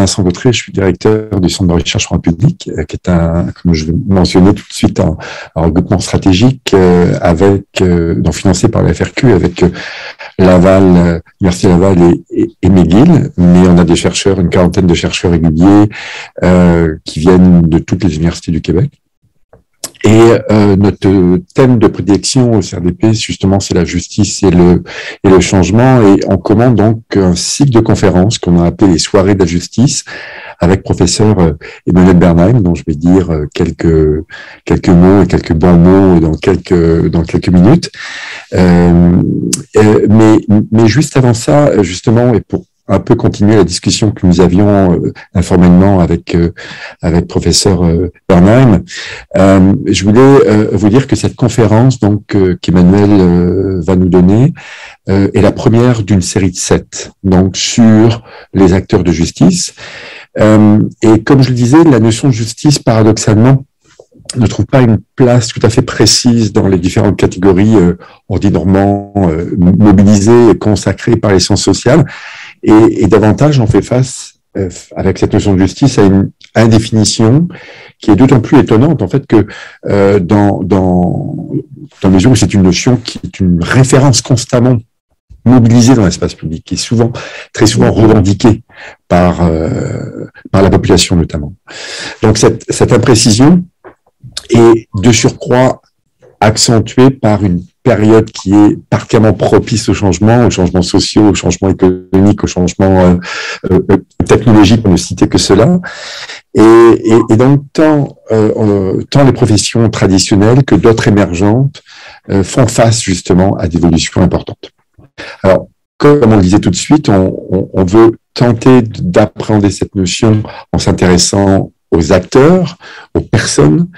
Vincent Gautret, je suis directeur du Centre de recherche pour un public, qui est comme je l'ai mentionné tout de suite, un regroupement stratégique donc financé par la FRQ avec Laval, l'Université Laval et McGill. Mais on a des chercheurs, une quarantaine de chercheurs réguliers qui viennent de toutes les universités du Québec. Et notre thème de prédilection au CRDP, justement, c'est la justice et le changement. Et on commande donc un cycle de conférences qu'on a appelé les soirées de la justice, avec professeur Emmanuel Bernheim, dont je vais dire quelques mots et quelques bons mots dans quelques minutes. Mais juste avant ça, justement, et pour un peu continuer la discussion que nous avions informellement avec professeur Bernheim. Je voulais vous dire que cette conférence donc qu'Emmanuel va nous donner est la première d'une série de 7, donc sur les acteurs de justice. Et comme je le disais, la notion de justice, paradoxalement, ne trouve pas une place tout à fait précise dans les différentes catégories ordinairement mobilisées et consacrées par les sciences sociales. Et davantage, on fait face, avec cette notion de justice, à une indéfinition qui est d'autant plus étonnante, en fait, que dans la mesure où c'est une notion qui est une référence constamment mobilisée dans l'espace public, qui est très souvent revendiquée par la population notamment. Donc cette imprécision est de surcroît accentuée par une période qui est particulièrement propice aux changements sociaux, aux changements économiques, aux changements technologiques, pour ne citer que cela. Et donc, tant les professions traditionnelles que d'autres émergentes font face justement à des évolutions importantes. Alors, comme on le disait tout de suite, on veut tenter d'appréhender cette notion en s'intéressant aux acteurs, aux personnes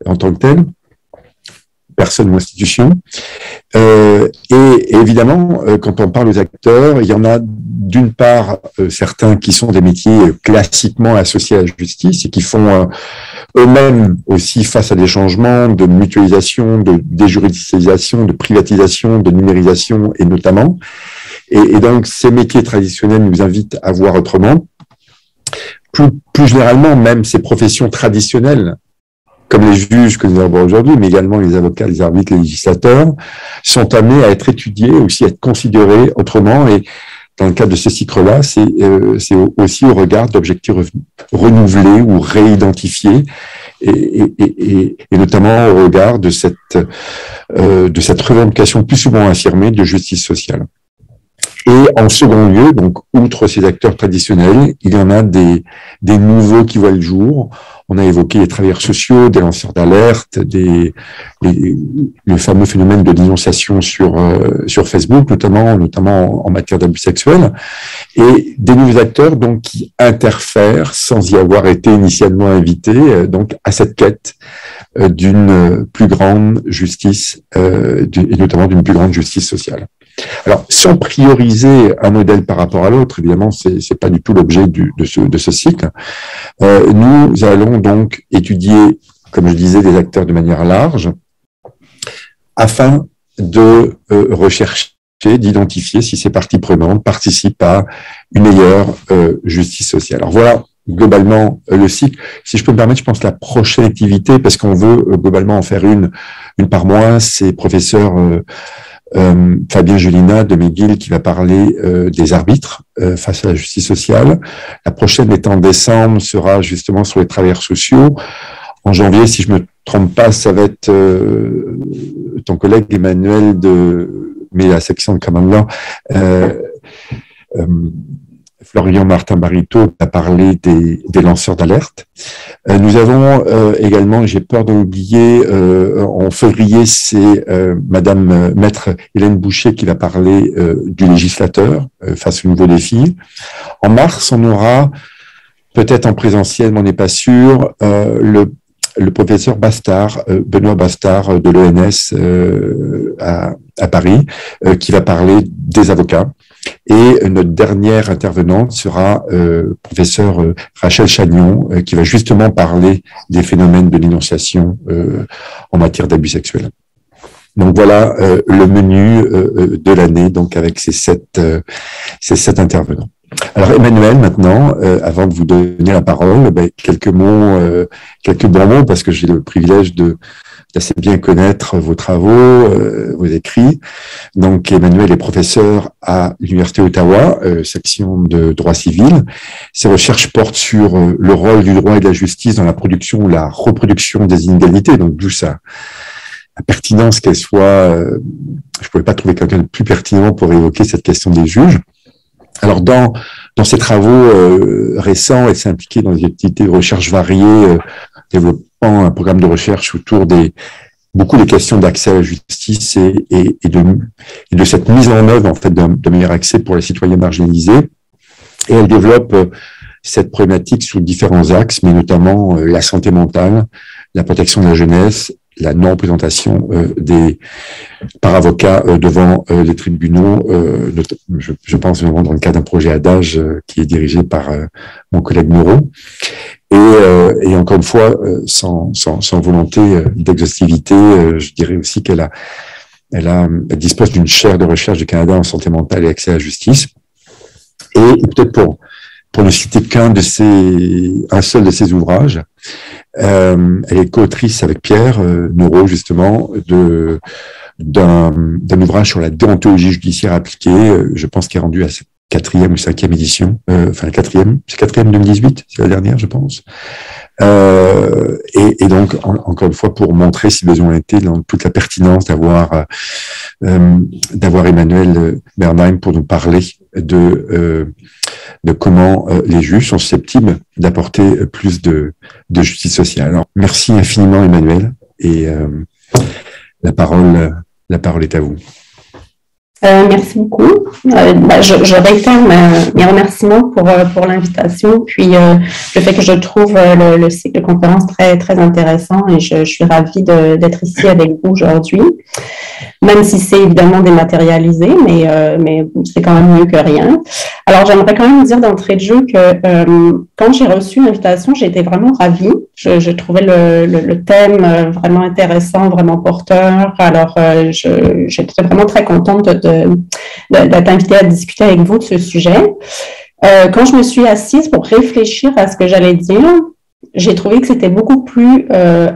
en tant que telles, personnes ou institutions. Et évidemment, quand on parle aux acteurs, il y en a d'une part certains qui sont des métiers classiquement associés à la justice et qui font eux-mêmes aussi face à des changements de mutualisation, de déjudicialisation, de privatisation, de numérisation et notamment. Et donc, ces métiers traditionnels nous invitent à voir autrement. Plus généralement, même ces professions traditionnelles, comme les juges que nous avons aujourd'hui, mais également les avocats, les arbitres, les législateurs, sont amenés à être étudiés, aussi à être considérés autrement. Et dans le cadre de ce cycle-là, c'est aussi au regard d'objectifs renouvelés ou réidentifiés, et notamment au regard de cette revendication plus souvent affirmée de justice sociale. Et en second lieu, donc, outre ces acteurs traditionnels, il y en a des nouveaux qui voient le jour. On a évoqué les travailleurs sociaux, des lanceurs d'alerte, le fameux phénomène de dénonciation sur Facebook, notamment en matière d'abus sexuels, et des nouveaux acteurs donc qui interfèrent sans y avoir été initialement invités, donc à cette quête d'une plus grande justice et notamment d'une plus grande justice sociale. Alors, sans prioriser un modèle par rapport à l'autre, évidemment, c'est pas du tout l'objet de ce cycle. Nous allons donc étudier, comme je disais, des acteurs de manière large, afin de rechercher, d'identifier si ces parties prenantes participent à une meilleure justice sociale. Alors voilà globalement le cycle. Si je peux me permettre, je pense la prochaine activité, parce qu'on veut globalement en faire une par mois, c'est professeur Fabien Julina de McGill qui va parler des arbitres face à la justice sociale. La prochaine étant en décembre sera justement sur les travailleurs sociaux. En janvier, si je me trompe pas, ça va être ton collègue Emmanuel mais la section de Commandant, Florian Martin Barito a parlé des lanceurs d'alerte. Nous avons également, j'ai peur de l'oublier, en février, c'est Madame Maître Hélène Boucher qui va parler du législateur face aux nouveaux défis. En mars, on aura, peut-être en présentiel, mais on n'est pas sûr, le professeur Bastard, Benoît Bastard de l'ENS à Paris, qui va parler des avocats. Et notre dernière intervenante sera professeur Rachel Chagnon, qui va justement parler des phénomènes de dénonciation en matière d'abus sexuels. Donc voilà le menu de l'année, donc avec ces sept intervenants. Alors Emmanuel, maintenant, avant de vous donner la parole, quelques mots, quelques bons mots, parce que j'ai le privilège d'assez bien connaître vos travaux, vos écrits. Donc Emmanuel est professeur à l'Université d'Ottawa, section de droit civil. Ses recherches portent sur le rôle du droit et de la justice dans la production ou la reproduction des inégalités, donc d'où ça la pertinence qu'elle soit, je ne pouvais pas trouver quelqu'un de plus pertinent pour évoquer cette question des juges. Alors, dans ses travaux récents, elle s'est impliquée dans des activités de recherche variées, développant un programme de recherche autour beaucoup des questions d'accès à la justice et de cette mise en œuvre, en fait, d'un meilleur accès pour les citoyens marginalisés. Et elle développe cette problématique sous différents axes, mais notamment la santé mentale, la protection de la jeunesse, la non-représentation par avocats devant les tribunaux, je pense vraiment dans le cadre d'un projet ADAGE qui est dirigé par mon collègue Moreau. Et encore une fois, sans volonté d'exhaustivité, je dirais aussi qu'elle dispose d'une chaire de recherche du Canada en santé mentale et accès à la justice. Et peut-être pour ne citer un seul de ses ouvrages, elle est co-autrice avec Pierre Moreau, justement, d'un ouvrage sur la déontologie judiciaire appliquée, je pense qu'il est rendu à sa 4e ou 5e édition, enfin la 4e, c'est 4e 2018, c'est la dernière, je pense. Et donc, encore une fois, pour montrer, si besoin était, dans toute la pertinence d'avoir Emmanuel Bernheim pour nous parler de comment les juges sont susceptibles d'apporter plus de justice sociale. Alors, merci infiniment, Emmanuel, et la parole est à vous. Merci beaucoup. Je réitère mes remerciements pour l'invitation, puis le fait que je trouve le cycle de conférence très, très intéressant et je suis ravie d'être ici avec vous aujourd'hui, même si c'est évidemment dématérialisé, mais c'est quand même mieux que rien. Alors, j'aimerais quand même dire d'entrée de jeu que quand j'ai reçu l'invitation, j'ai été vraiment ravie. Je trouvais le thème vraiment intéressant, vraiment porteur. Alors, j'étais vraiment très contente d'être invitée à discuter avec vous de ce sujet. Quand je me suis assise pour réfléchir à ce que j'allais dire, j'ai trouvé que c'était beaucoup plus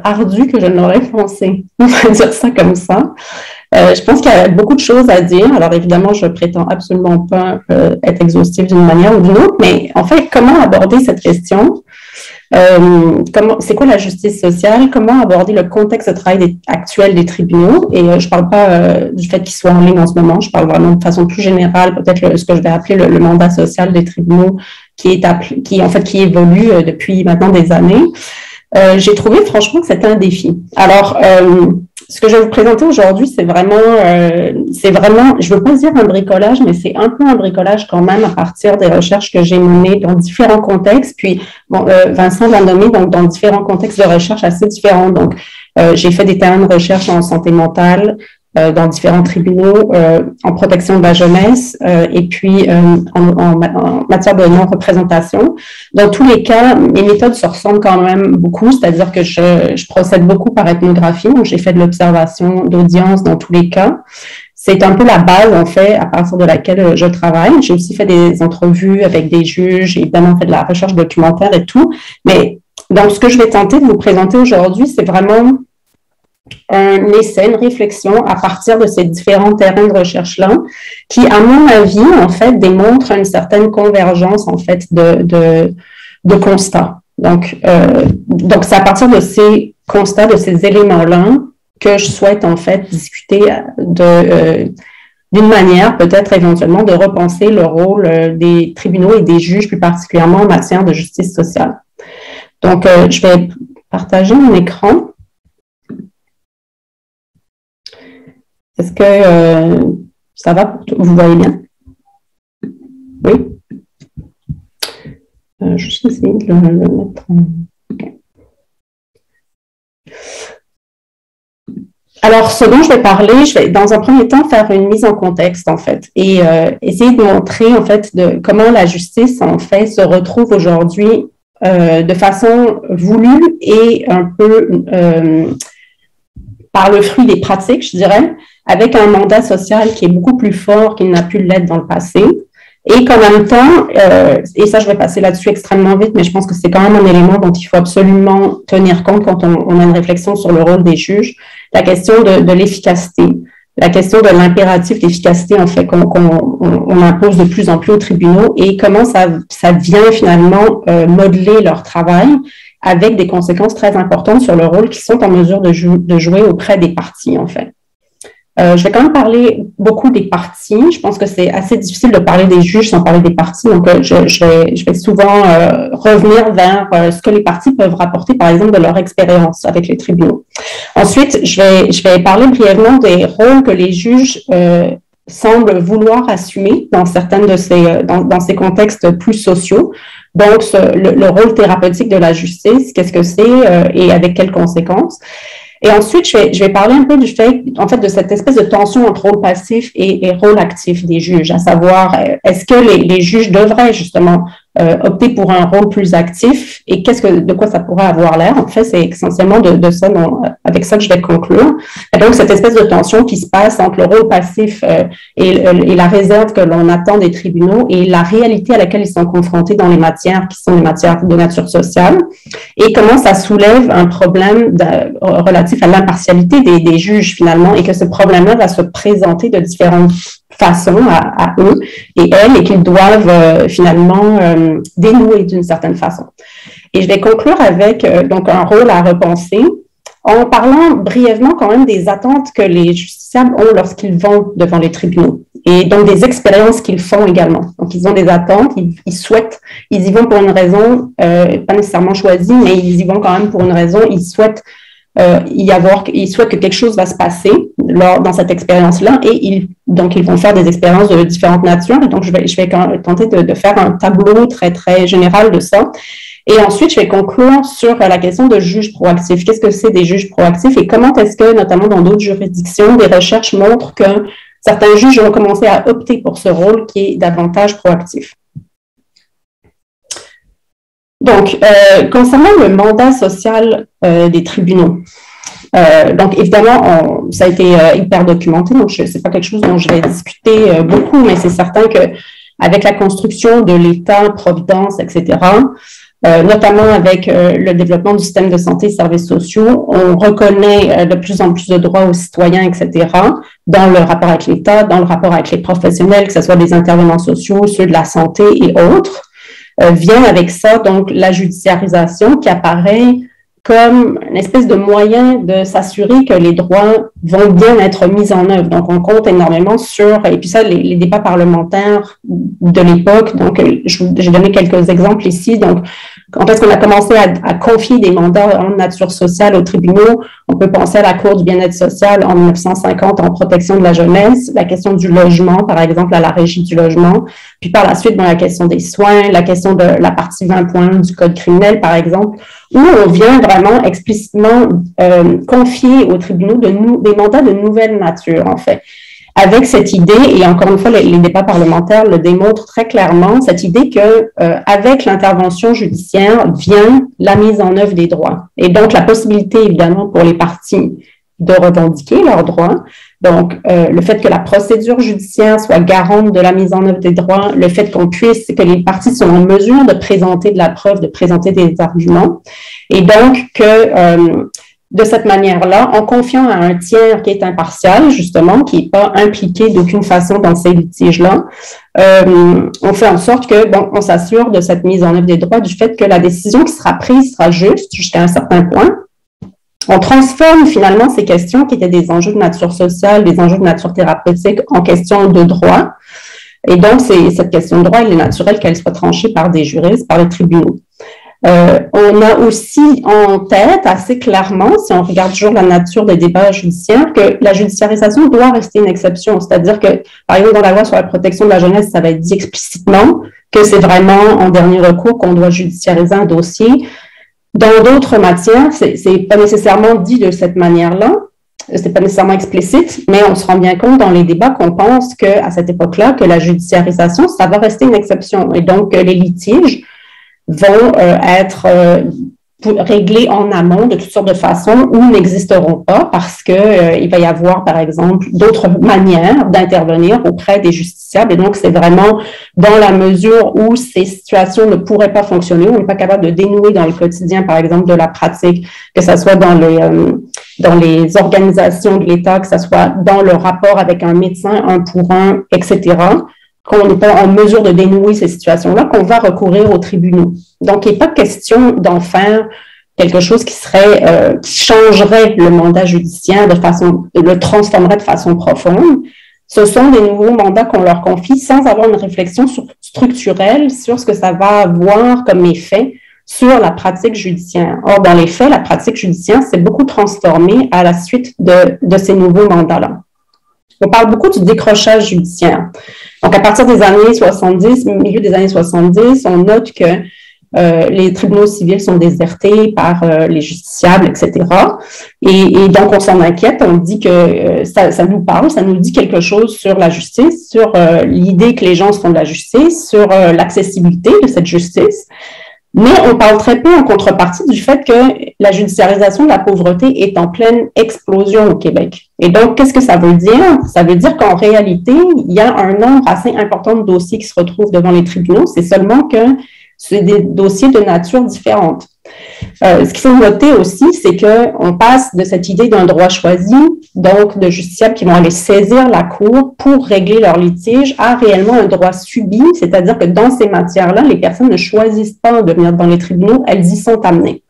ardu que je n'aurais pensé. On va dire ça comme ça. Je pense qu'il y a beaucoup de choses à dire. Alors, évidemment, je prétends absolument pas être exhaustive d'une manière ou d'une autre, mais en fait, comment aborder cette question? C'est quoi la justice sociale? Comment aborder le contexte de travail actuel des tribunaux? Et je ne parle pas du fait qu'ils soient en ligne en ce moment, je parle vraiment de façon plus générale, peut-être ce que je vais appeler le mandat social des tribunaux qui évolue depuis maintenant des années. J'ai trouvé franchement que c'était un défi. Alors, ce que je vais vous présenter aujourd'hui, c'est vraiment, je veux pas dire un bricolage, mais c'est un peu un bricolage quand même à partir des recherches que j'ai menées dans différents contextes. Puis, bon, Vincent l'a nommé, donc dans différents contextes de recherche assez différents. Donc, j'ai fait des terrains de recherche en santé mentale, dans différents tribunaux, en protection de la jeunesse et puis en matière de non-représentation. Dans tous les cas, mes méthodes se ressemblent quand même beaucoup, c'est-à-dire que je procède beaucoup par ethnographie, donc j'ai fait de l'observation d'audience dans tous les cas. C'est un peu la base, en fait, à partir de laquelle je travaille. J'ai aussi fait des entrevues avec des juges, j'ai évidemment fait de la recherche documentaire et tout, mais donc ce que je vais tenter de vous présenter aujourd'hui, c'est vraiment un essai, une réflexion à partir de ces différents terrains de recherche-là, qui, à mon avis, en fait, démontrent une certaine convergence, en fait, de constats. Donc, c'est à partir de ces constats, de ces éléments-là, que je souhaite, en fait, discuter d'une manière, peut-être éventuellement, de repenser le rôle des tribunaux et des juges, plus particulièrement en matière de justice sociale. Donc, je vais partager mon écran. Est-ce que ça va pour vous voyez bien? Oui? Je vais juste essayer de le mettre en... Okay. Alors, ce dont je vais parler, je vais dans un premier temps faire une mise en contexte, en fait, et essayer de montrer, en fait, comment la justice, en fait, se retrouve aujourd'hui de façon voulue et un peu par le fruit des pratiques, je dirais, avec un mandat social qui est beaucoup plus fort qu'il n'a pu l'être dans le passé. et qu'en même temps, et ça je vais passer là-dessus extrêmement vite, mais je pense que c'est quand même un élément dont il faut absolument tenir compte quand on a une réflexion sur le rôle des juges, la question de l'efficacité, la question de l'impératif d'efficacité en fait qu'on impose de plus en plus aux tribunaux et comment ça vient finalement modeler leur travail avec des conséquences très importantes sur le rôle qu'ils sont en mesure de jouer auprès des parties en fait. Je vais quand même parler beaucoup des parties. Je pense que c'est assez difficile de parler des juges sans parler des parties. Donc, je vais souvent revenir vers ce que les parties peuvent rapporter, par exemple, de leur expérience avec les tribunaux. Ensuite, je vais parler brièvement des rôles que les juges semblent vouloir assumer dans certaines de dans ces contextes plus sociaux. Donc, le rôle thérapeutique de la justice, qu'est-ce que c'est et avec quelles conséquences. Et ensuite, je vais parler un peu du fait, en fait, de cette espèce de tension entre rôle passif et rôle actif des juges, à savoir, est-ce que les juges devraient justement opter pour un rôle plus actif et de quoi ça pourrait avoir l'air? En fait, c'est essentiellement de ça avec ça que je vais conclure. Et donc, cette espèce de tension qui se passe entre le rôle passif et la réserve que l'on attend des tribunaux et la réalité à laquelle ils sont confrontés dans les matières qui sont des matières de nature sociale et comment ça soulève un problème relatif à l'impartialité des juges finalement et que ce problème-là va se présenter de différentes façon à eux et elles et qu'ils doivent finalement dénouer d'une certaine façon. Et je vais conclure avec donc un rôle à repenser en parlant brièvement quand même des attentes que les justiciables ont lorsqu'ils vont devant les tribunaux et donc des expériences qu'ils font également. Donc, ils ont des attentes, ils souhaitent, ils y vont pour une raison pas nécessairement choisie, mais ils y vont quand même pour une raison, ils souhaitent ils souhaitent que quelque chose va se passer dans cette expérience-là et donc ils vont faire des expériences de différentes natures. Et donc, je vais tenter de faire un tableau très, très général de ça. Et ensuite, je vais conclure sur la question de juges proactifs. Qu'est-ce que c'est des juges proactifs et comment est-ce que, notamment dans d'autres juridictions, des recherches montrent que certains juges ont commencé à opter pour ce rôle qui est davantage proactif. Donc, concernant le mandat social des tribunaux, donc évidemment, ça a été hyper documenté, donc ce n'est pas quelque chose dont je vais discuter beaucoup, mais c'est certain qu'avec la construction de l'État-providence, etc., notamment avec le développement du système de santé et services sociaux, on reconnaît de plus en plus de droits aux citoyens, etc., dans le rapport avec l'État, dans le rapport avec les professionnels, que ce soit des intervenants sociaux, ceux de la santé et autres. Vient avec ça, donc, la judiciarisation qui apparaît comme une espèce de moyen de s'assurer que les droits vont bien être mis en œuvre. Donc, on compte énormément sur, et puis ça, les débats parlementaires de l'époque, donc j'ai donné quelques exemples ici, donc quand est-ce qu'on a commencé à confier des mandats en nature sociale aux tribunaux? On peut penser à la Cour du bien-être social en 1950 en protection de la jeunesse, la question du logement, par exemple, à la Régie du logement, puis par la suite, dans la question des soins, la question de la partie 20.1 du Code criminel, par exemple, où on vient vraiment explicitement confier aux tribunaux des mandats de nouvelle nature, en fait. Avec cette idée, et encore une fois, les débats parlementaires le démontrent très clairement, cette idée que avec l'intervention judiciaire vient la mise en œuvre des droits. Et donc, la possibilité, évidemment, pour les parties de revendiquer leurs droits. Donc, le fait que la procédure judiciaire soit garante de la mise en œuvre des droits, le fait que les parties sont en mesure de présenter de la preuve, de présenter des arguments. Et donc, que de cette manière-là, en confiant à un tiers qui est impartial, justement, qui n'est pas impliqué d'aucune façon dans ces litiges-là, on fait en sorte que, bon, on s'assure de cette mise en œuvre des droits, du fait que la décision qui sera prise sera juste jusqu'à un certain point. On transforme finalement ces questions qui étaient des enjeux de nature sociale, des enjeux de nature thérapeutique en questions de droit. Et donc, cette question de droit, il est naturel qu'elle soit tranchée par des juristes, par les tribunaux. On a aussi en tête assez clairement, si on regarde toujours la nature des débats judiciaires, que la judiciarisation doit rester une exception. C'est-à-dire que, par exemple, dans la loi sur la protection de la jeunesse, ça va être dit explicitement que c'est vraiment en dernier recours qu'on doit judiciariser un dossier. Dans d'autres matières, c'est pas nécessairement dit de cette manière-là, c'est pas nécessairement explicite, mais on se rend bien compte dans les débats qu'on pense qu'à cette époque-là, que la judiciarisation, ça va rester une exception. Et donc, les litiges vont être réglés en amont de toutes sortes de façons ou n'existeront pas parce que il va y avoir, par exemple, d'autres manières d'intervenir auprès des justiciables. Et donc, c'est vraiment dans la mesure où ces situations ne pourraient pas fonctionner, où on n'est pas capable de dénouer dans le quotidien, par exemple, de la pratique, que ce soit dans les organisations de l'État, que ce soit dans le rapport avec un médecin, un pour un, etc., qu'on n'est pas en mesure de dénouer ces situations-là, qu'on va recourir aux tribunaux. Donc, il n'est pas question d'en faire quelque chose qui changerait le mandat judiciaire le transformerait de façon profonde. Ce sont des nouveaux mandats qu'on leur confie sans avoir une réflexion structurelle sur ce que ça va avoir comme effet sur la pratique judiciaire. Or, dans les faits, la pratique judiciaire s'est beaucoup transformée à la suite de ces nouveaux mandats-là. On parle beaucoup du décrochage judiciaire. Donc, à partir des années 70, milieu des années 70, on note que les tribunaux civils sont désertés par les justiciables, etc. Et donc, on s'en inquiète, on dit que ça nous parle, ça nous dit quelque chose sur la justice, sur l'idée que les gens se font de la justice, sur l'accessibilité de cette justice. Mais on parle très peu en contrepartie du fait que la judiciarisation de la pauvreté est en pleine explosion au Québec. Et donc, qu'est-ce que ça veut dire? Ça veut dire qu'en réalité, il y a un nombre assez important de dossiers qui se retrouvent devant les tribunaux. C'est seulement que c'est des dossiers de nature différente. Ce qu'il faut noter aussi, c'est qu'on passe de cette idée d'un droit choisi, donc de justiciables qui vont aller saisir la Cour pour régler leur litige, à réellement un droit subi, c'est-à-dire que dans ces matières-là, les personnes ne choisissent pas de venir dans les tribunaux, elles y sont amenées.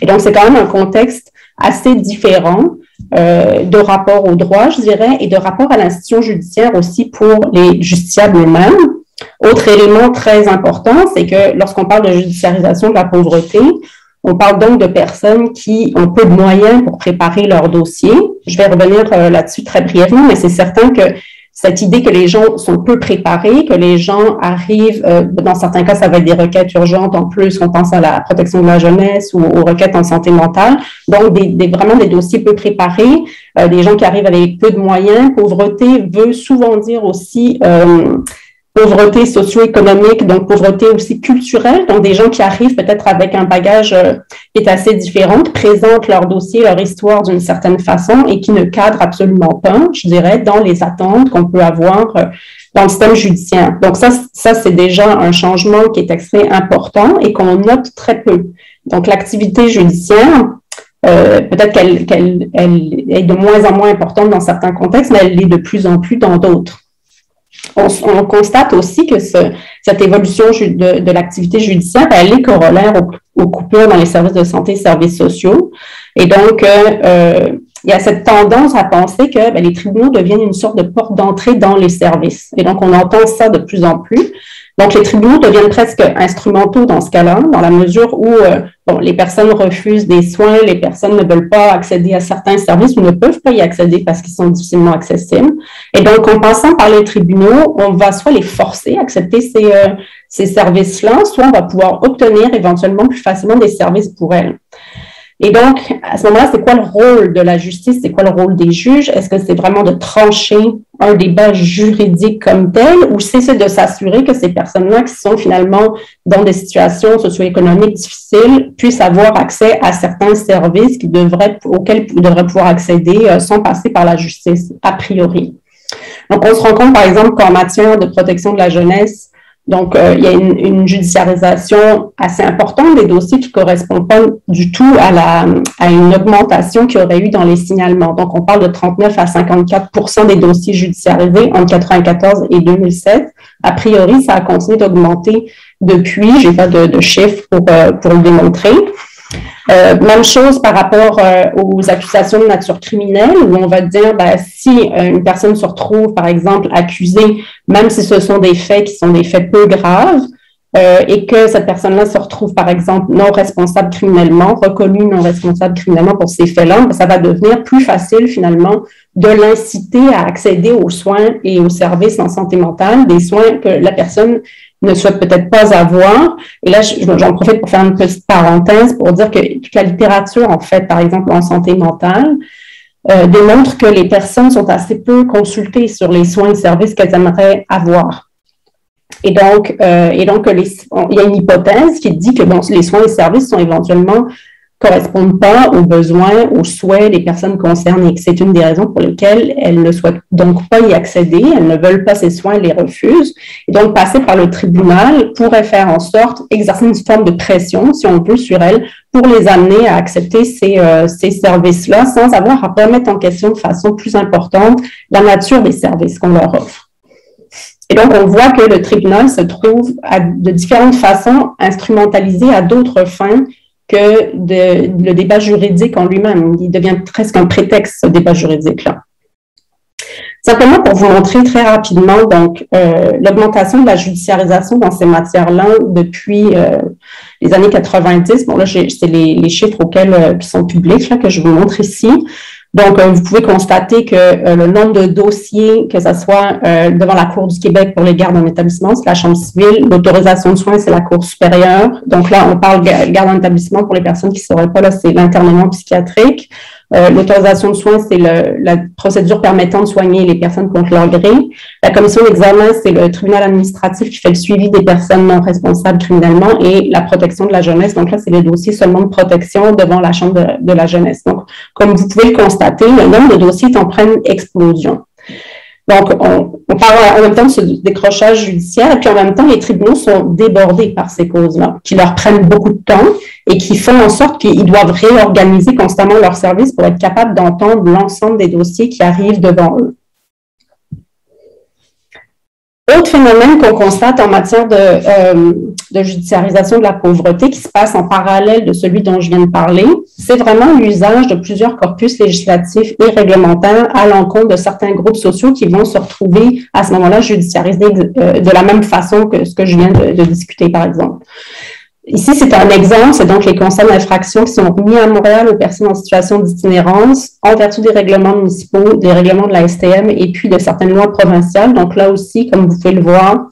Et donc, c'est quand même un contexte assez différent de rapport au droit, je dirais, et de rapport à l'institution judiciaire aussi pour les justiciables eux-mêmes. Autre élément très important, c'est que lorsqu'on parle de judiciarisation de la pauvreté, on parle donc de personnes qui ont peu de moyens pour préparer leur dossier. Je vais revenir là-dessus très brièvement, mais c'est certain que cette idée que les gens sont peu préparés, que les gens arrivent, dans certains cas, ça va être des requêtes urgentes en plus, on pense à la protection de la jeunesse ou aux requêtes en santé mentale, donc vraiment des dossiers peu préparés, des gens qui arrivent avec peu de moyens. Pauvreté veut souvent dire aussi pauvreté socio-économique, donc pauvreté aussi culturelle, donc des gens qui arrivent peut-être avec un bagage qui est assez différent, qui présentent leur dossier, leur histoire d'une certaine façon et qui ne cadrent absolument pas, je dirais, dans les attentes qu'on peut avoir dans le système judiciaire. Donc ça c'est déjà un changement qui est très important et qu'on note très peu. Donc l'activité judiciaire, peut-être qu'elle est de moins en moins importante dans certains contextes, mais elle l'est de plus en plus dans d'autres. On constate aussi que cette évolution de l'activité judiciaire, elle est corollaire aux coupures dans les services de santé et services sociaux. Et donc, il y a cette tendance à penser que les tribunaux deviennent une sorte de porte d'entrée dans les services. Et donc, on entend ça de plus en plus. Donc, les tribunaux deviennent presque instrumentaux dans ce cas-là, dans la mesure où les personnes refusent des soins, les personnes ne veulent pas accéder à certains services ou ne peuvent pas y accéder parce qu'ils sont difficilement accessibles. Et donc, en passant par les tribunaux, on va soit les forcer à accepter ces services-là, soit on va pouvoir obtenir éventuellement plus facilement des services pour elles. Et donc, à ce moment-là, c'est quoi le rôle de la justice? C'est quoi le rôle des juges? Est-ce que c'est vraiment de trancher un débat juridique comme tel ou c'est de s'assurer que ces personnes-là qui sont finalement dans des situations socio-économiques difficiles puissent avoir accès à certains services auxquels ils devraient pouvoir accéder sans passer par la justice, a priori? Donc, on se rend compte, par exemple, qu'en matière de protection de la jeunesse, donc, il y a une judiciarisation assez importante des dossiers qui ne correspondent pas du tout à une augmentation qu'il y aurait eu dans les signalements. Donc, on parle de 39 à 54% des dossiers judiciarisés entre 1994 et 2007. A priori, ça a continué d'augmenter depuis. Je n'ai pas de chiffres pour le démontrer. Même chose par rapport aux accusations de nature criminelle, où on va dire, si une personne se retrouve, par exemple, accusée, même si ce sont des faits qui sont des faits peu graves, et que cette personne-là se retrouve, par exemple, non responsable criminellement, reconnue non responsable criminellement pour ces faits-là, ça va devenir plus facile, finalement, de l'inciter à accéder aux soins et aux services en santé mentale, des soins que la personne ne souhaite peut-être pas avoir. Et là, j'en profite pour faire une petite parenthèse pour dire que toute la littérature, en fait, par exemple, en santé mentale, démontre que les personnes sont assez peu consultées sur les soins et services qu'elles aimeraient avoir. Et donc il y a une hypothèse qui dit que les soins et services sont éventuellement correspondent pas aux besoins, aux souhaits des personnes concernées. C'est une des raisons pour lesquelles elles ne souhaitent donc pas y accéder, elles ne veulent pas ces soins, elles les refusent. Et donc, passer par le tribunal pourrait faire en sorte, exercer une forme de pression, si on veut, sur elles, pour les amener à accepter ces services-là, sans avoir à remettre en question de façon plus importante la nature des services qu'on leur offre. Et donc, on voit que le tribunal se trouve de différentes façons instrumentalisé à d'autres fins que le débat juridique en lui-même. Il devient presque un prétexte, ce débat juridique-là. Simplement pour vous montrer très rapidement donc l'augmentation de la judiciarisation dans ces matières-là depuis les années 90. Bon, là, c'est les chiffres qui sont publics là, que je vous montre ici. Donc, vous pouvez constater que le nombre de dossiers, que ce soit devant la Cour du Québec pour les gardes en établissement, c'est la Chambre civile, l'autorisation de soins, c'est la Cour supérieure. Donc là, on parle garde en établissement pour les personnes qui ne sauraient pas, là, c'est l'internement psychiatrique. L'autorisation de soins, c'est la procédure permettant de soigner les personnes contre leur gré. La commission d'examen, c'est le tribunal administratif qui fait le suivi des personnes non responsables criminellement et la protection de la jeunesse. Donc là, c'est les dossiers seulement de protection devant la Chambre de la jeunesse. Donc, comme vous pouvez le constater, le nombre de dossiers est en pleine explosion. Donc, on parle en même temps de ce décrochage judiciaire et puis en même temps, les tribunaux sont débordés par ces causes-là, qui leur prennent beaucoup de temps et qui font en sorte qu'ils doivent réorganiser constamment leurs services pour être capables d'entendre l'ensemble des dossiers qui arrivent devant eux. Autre phénomène qu'on constate en matière de judiciarisation de la pauvreté qui se passe en parallèle de celui dont je viens de parler, c'est vraiment l'usage de plusieurs corpus législatifs et réglementaires à l'encontre de certains groupes sociaux qui vont se retrouver à ce moment-là judiciarisés de la même façon que ce que je viens de discuter, par exemple. Ici, c'est un exemple, c'est donc les conseils d'infraction qui sont mis à Montréal aux personnes en situation d'itinérance en vertu des règlements municipaux, des règlements de la STM et puis de certaines lois provinciales. Donc là aussi, comme vous pouvez le voir,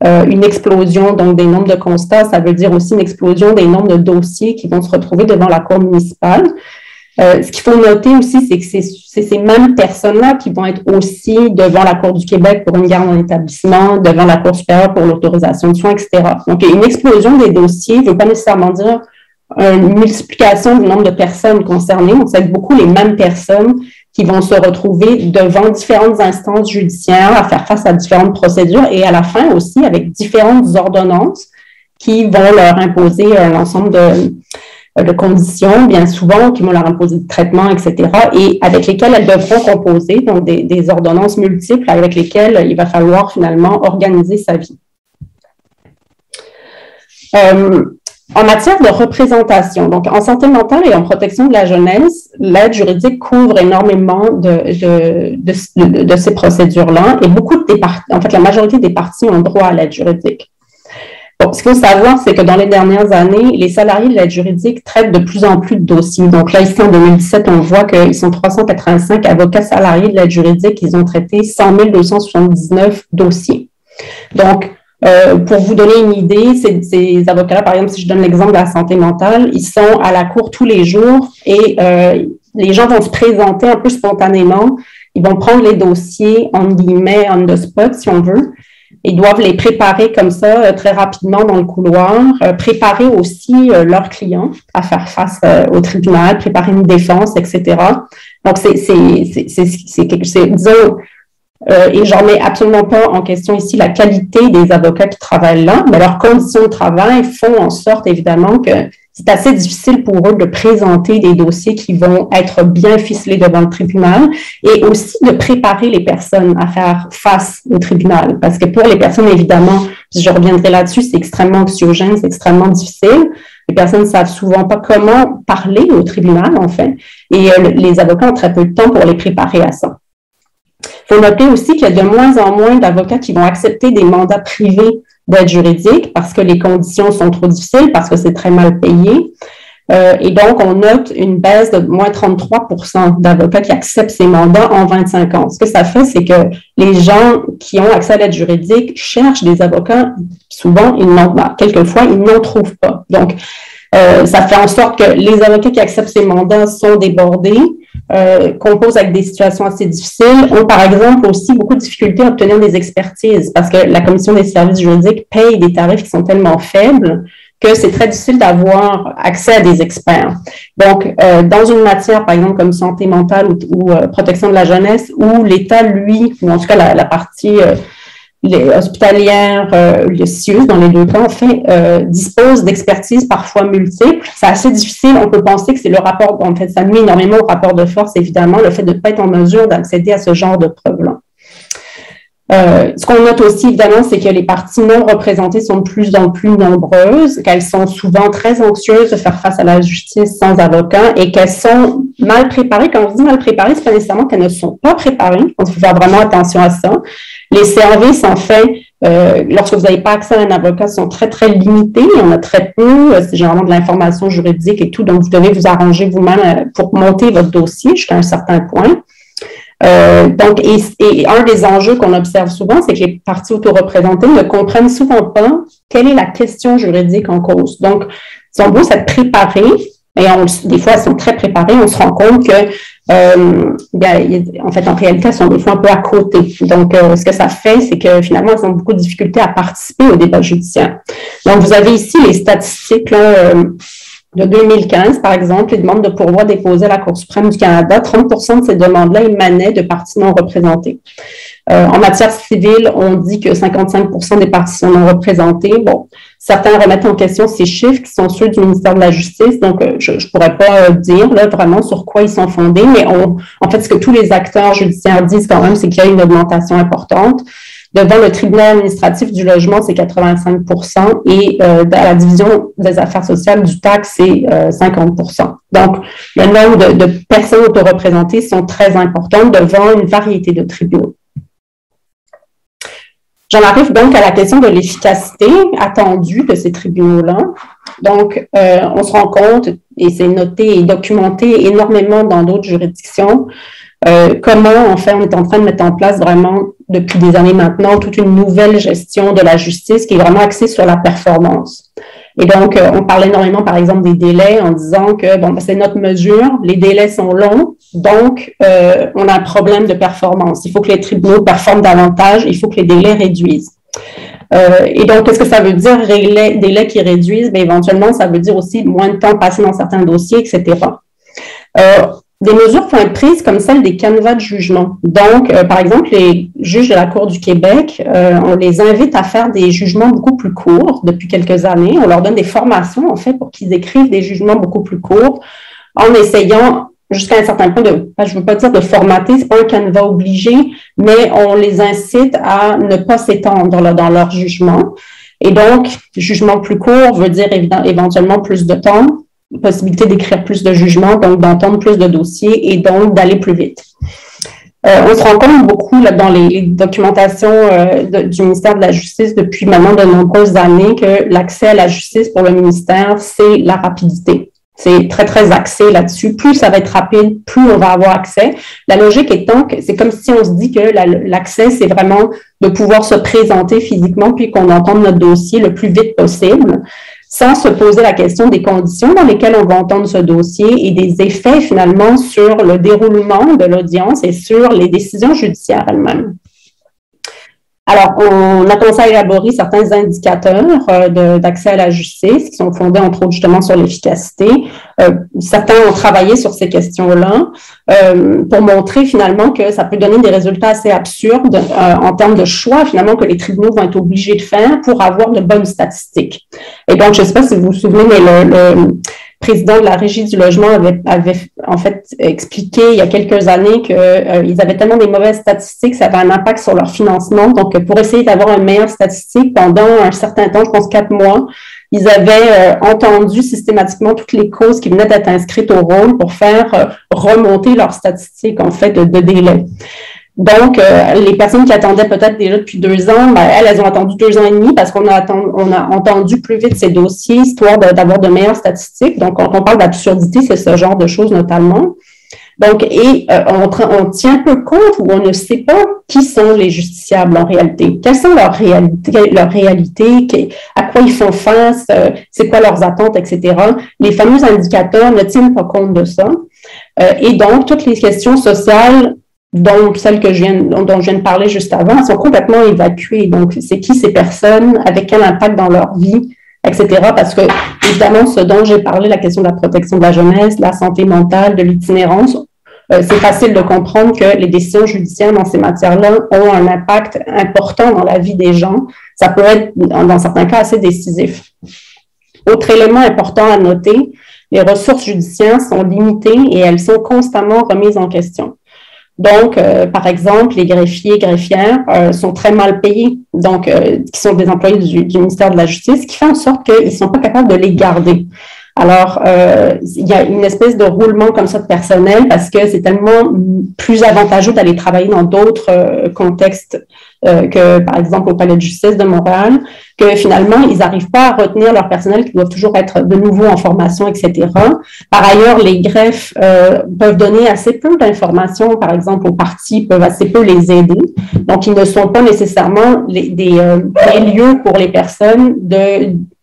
une explosion donc des nombres de constats, ça veut dire aussi une explosion des nombres de dossiers qui vont se retrouver devant la cour municipale. Ce qu'il faut noter aussi, c'est que c'est ces mêmes personnes-là qui vont être aussi devant la Cour du Québec pour une garde en établissement, devant la Cour supérieure pour l'autorisation de soins, etc. Donc, une explosion des dossiers ne veut pas nécessairement dire une multiplication du nombre de personnes concernées. Donc, c'est beaucoup les mêmes personnes qui vont se retrouver devant différentes instances judiciaires à faire face à différentes procédures et à la fin aussi avec différentes ordonnances qui vont leur imposer un ensemble de conditions, bien souvent, qui vont leur imposer de traitements, etc., et avec lesquelles elles devront composer, donc des ordonnances multiples avec lesquelles il va falloir finalement organiser sa vie. En matière de représentation, donc en santé mentale et en protection de la jeunesse, l'aide juridique couvre énormément de ces procédures-là et en fait, la majorité des parties ont droit à l'aide juridique. Bon, ce qu'il faut savoir, c'est que dans les dernières années, les salariés de l'aide juridique traitent de plus en plus de dossiers. Donc là, ici, en 2017, on voit qu'ils sont 385 avocats salariés de l'aide juridique. Ils ont traité 100 279 dossiers. Donc, pour vous donner une idée, ces avocats-là, par exemple, si je donne l'exemple de la santé mentale, ils sont à la cour tous les jours et les gens vont se présenter un peu spontanément. Ils vont prendre les dossiers, en guillemets, on the spot, si on veut. Ils doivent les préparer comme ça très rapidement dans le couloir, préparer aussi leurs clients à faire face au tribunal, préparer une défense, etc. Donc, disons, et j'en mets absolument pas en question ici la qualité des avocats qui travaillent là, mais leurs conditions de travail font en sorte, évidemment, que c'est assez difficile pour eux de présenter des dossiers qui vont être bien ficelés devant le tribunal et aussi de préparer les personnes à faire face au tribunal. Parce que pour les personnes, évidemment, je reviendrai là-dessus, c'est extrêmement anxiogène, c'est extrêmement difficile. Les personnes ne savent souvent pas comment parler au tribunal, en fait, et les avocats ont très peu de temps pour les préparer à ça. Il faut noter aussi qu'il y a de moins en moins d'avocats qui vont accepter des mandats privés d'aide juridique parce que les conditions sont trop difficiles, parce que c'est très mal payé. Et donc, on note une baisse de moins 33% d'avocats qui acceptent ces mandats en 25 ans. Ce que ça fait, c'est que les gens qui ont accès à l'aide juridique cherchent des avocats. Souvent, quelquefois, ils n'en trouvent pas. Donc, ça fait en sorte que les avocats qui acceptent ces mandats sont débordés, composent avec des situations assez difficiles, ont par exemple aussi beaucoup de difficultés à obtenir des expertises parce que la Commission des services juridiques paye des tarifs qui sont tellement faibles que c'est très difficile d'avoir accès à des experts. Donc, dans une matière, par exemple, comme santé mentale ou protection de la jeunesse, où l'État, lui, ou en tout cas la partie hospitalière, le CIUS, dans les deux cas, en fait, dispose d'expertises parfois multiples. C'est assez difficile. On peut penser que c'est le rapport, en fait, ça nuit énormément au rapport de force, évidemment, le fait de ne pas être en mesure d'accéder à ce genre de preuves-là. Ce qu'on note aussi, évidemment, c'est que les parties non représentées sont de plus en plus nombreuses, qu'elles sont souvent très anxieuses de faire face à la justice sans avocat et qu'elles sont mal préparées. Quand on dit mal préparées, c'est pas nécessairement qu'elles ne sont pas préparées. Il faut faire vraiment attention à ça. Les services, en fait, lorsque vous n'avez pas accès à un avocat, sont très, très limités. Il y en a très peu. C'est généralement de l'information juridique et tout. Donc, vous devez vous arranger vous-même pour monter votre dossier jusqu'à un certain point. Donc, un des enjeux qu'on observe souvent, c'est que les parties autoreprésentées ne comprennent souvent pas quelle est la question juridique en cause. Donc, ils ont beau s'être préparés, et des fois, elles sont très préparées, on se rend compte que, en fait, en réalité, elles sont des fois un peu à côté. Donc, ce que ça fait, c'est que finalement, elles ont beaucoup de difficultés à participer au débat judiciaire. Donc, vous avez ici les statistiques là, de 2015, par exemple, les demandes de pourvoi déposées à la Cour suprême du Canada, 30% de ces demandes-là émanaient de parties non représentées. En matière civile, on dit que 55% des parties sont non représentées. Bon, certains remettent en question ces chiffres qui sont ceux du ministère de la Justice, donc je ne pourrais pas dire là, vraiment sur quoi ils sont fondés, mais en fait, ce que tous les acteurs judiciaires disent quand même, c'est qu'il y a une augmentation importante. Devant le tribunal administratif du logement, c'est 85% et à la division des affaires sociales du TAC, c'est 50%. Donc, le nombre de personnes autoreprésentées sont très importantes devant une variété de tribunaux. J'en arrive donc à la question de l'efficacité attendue de ces tribunaux-là. Donc, on se rend compte, et c'est noté et documenté énormément dans d'autres juridictions, comment, en fait, on est en train de mettre en place vraiment, depuis des années maintenant, toute une nouvelle gestion de la justice qui est vraiment axée sur la performance. Et donc, on parle énormément, par exemple, des délais en disant que, bon, c'est notre mesure, les délais sont longs, donc on a un problème de performance. Il faut que les tribunaux performent davantage, il faut que les délais réduisent. Et donc, qu'est-ce que ça veut dire, délais qui réduisent? Bien, éventuellement, ça veut dire aussi moins de temps passé dans certains dossiers, etc. Des mesures vont être prises comme celle des canevas de jugement. Donc, par exemple, les juges de la Cour du Québec, on les invite à faire des jugements beaucoup plus courts depuis quelques années. On leur donne des formations, en fait, pour qu'ils écrivent des jugements beaucoup plus courts en essayant, jusqu'à un certain point, je ne veux pas dire de formater, c'est pas un canevas obligé, mais on les incite à ne pas s'étendre dans leur jugement. Et donc, jugement plus court veut dire éventuellement plus de temps, possibilité d'écrire plus de jugements, donc d'entendre plus de dossiers et donc d'aller plus vite. On se rend compte beaucoup là, dans les documentations du ministère de la Justice depuis maintenant de nombreuses années que l'accès à la justice pour le ministère, c'est la rapidité. C'est très, très axé là-dessus. Plus ça va être rapide, plus on va avoir accès. La logique étant que c'est comme si on se dit que l'accès, c'est vraiment de pouvoir se présenter physiquement puis qu'on entende notre dossier le plus vite possible, sans se poser la question des conditions dans lesquelles on va entendre ce dossier et des effets finalement sur le déroulement de l'audience et sur les décisions judiciaires elles-mêmes. Alors, on a commencé à élaborer certains indicateurs d'accès à la justice qui sont fondés entre autres justement sur l'efficacité. Certains ont travaillé sur ces questions-là pour montrer finalement que ça peut donner des résultats assez absurdes en termes de choix finalement que les tribunaux vont être obligés de faire pour avoir de bonnes statistiques. Et donc, je ne sais pas si vous vous souvenez, mais le président de la Régie du logement avait en fait expliqué il y a quelques années qu'ils avaient tellement des mauvaises statistiques, ça avait un impact sur leur financement. Donc, pour essayer d'avoir une meilleure statistique, pendant un certain temps, je pense 4 mois, ils avaient entendu systématiquement toutes les causes qui venaient d'être inscrites au rôle pour faire remonter leurs statistiques, en fait, de délai. Donc, les personnes qui attendaient peut-être déjà depuis 2 ans, ben, elles ont attendu 2 ans et demi parce qu'on a entendu plus vite ces dossiers, histoire d'avoir de meilleures statistiques. Donc, quand on parle d'absurdité, c'est ce genre de choses notamment. Donc, on tient peu compte ou on ne sait pas qui sont les justiciables en réalité. Quelles sont leurs réalités, à quoi ils font face, c'est quoi leurs attentes, etc. Les fameux indicateurs ne tiennent pas compte de ça. Et donc, toutes les questions sociales dont celles dont je viens de parler juste avant, sont complètement évacuées. Donc, c'est qui ces personnes, avec quel impact dans leur vie etc. Parce que, évidemment, ce dont j'ai parlé, la question de la protection de la jeunesse, de la santé mentale, de l'itinérance, c'est facile de comprendre que les décisions judiciaires dans ces matières-là ont un impact important dans la vie des gens. Ça peut être, dans certains cas, assez décisif. Autre élément important à noter, les ressources judiciaires sont limitées et elles sont constamment remises en question. Donc, par exemple, les greffiers et greffières sont très mal payés, donc qui sont des employés du ministère de la Justice, ce qui fait en sorte qu'ils ne sont pas capables de les garder. Alors, il y a une espèce de roulement comme ça de personnel parce que c'est tellement plus avantageux d'aller travailler dans d'autres contextes que, par exemple, au Palais de justice de Montréal, que finalement, ils n'arrivent pas à retenir leur personnel qui doivent toujours être de nouveau en formation, etc. Par ailleurs, les greffes peuvent donner assez peu d'informations, par exemple, aux parties, peuvent assez peu les aider. Donc, ils ne sont pas nécessairement des lieux pour les personnes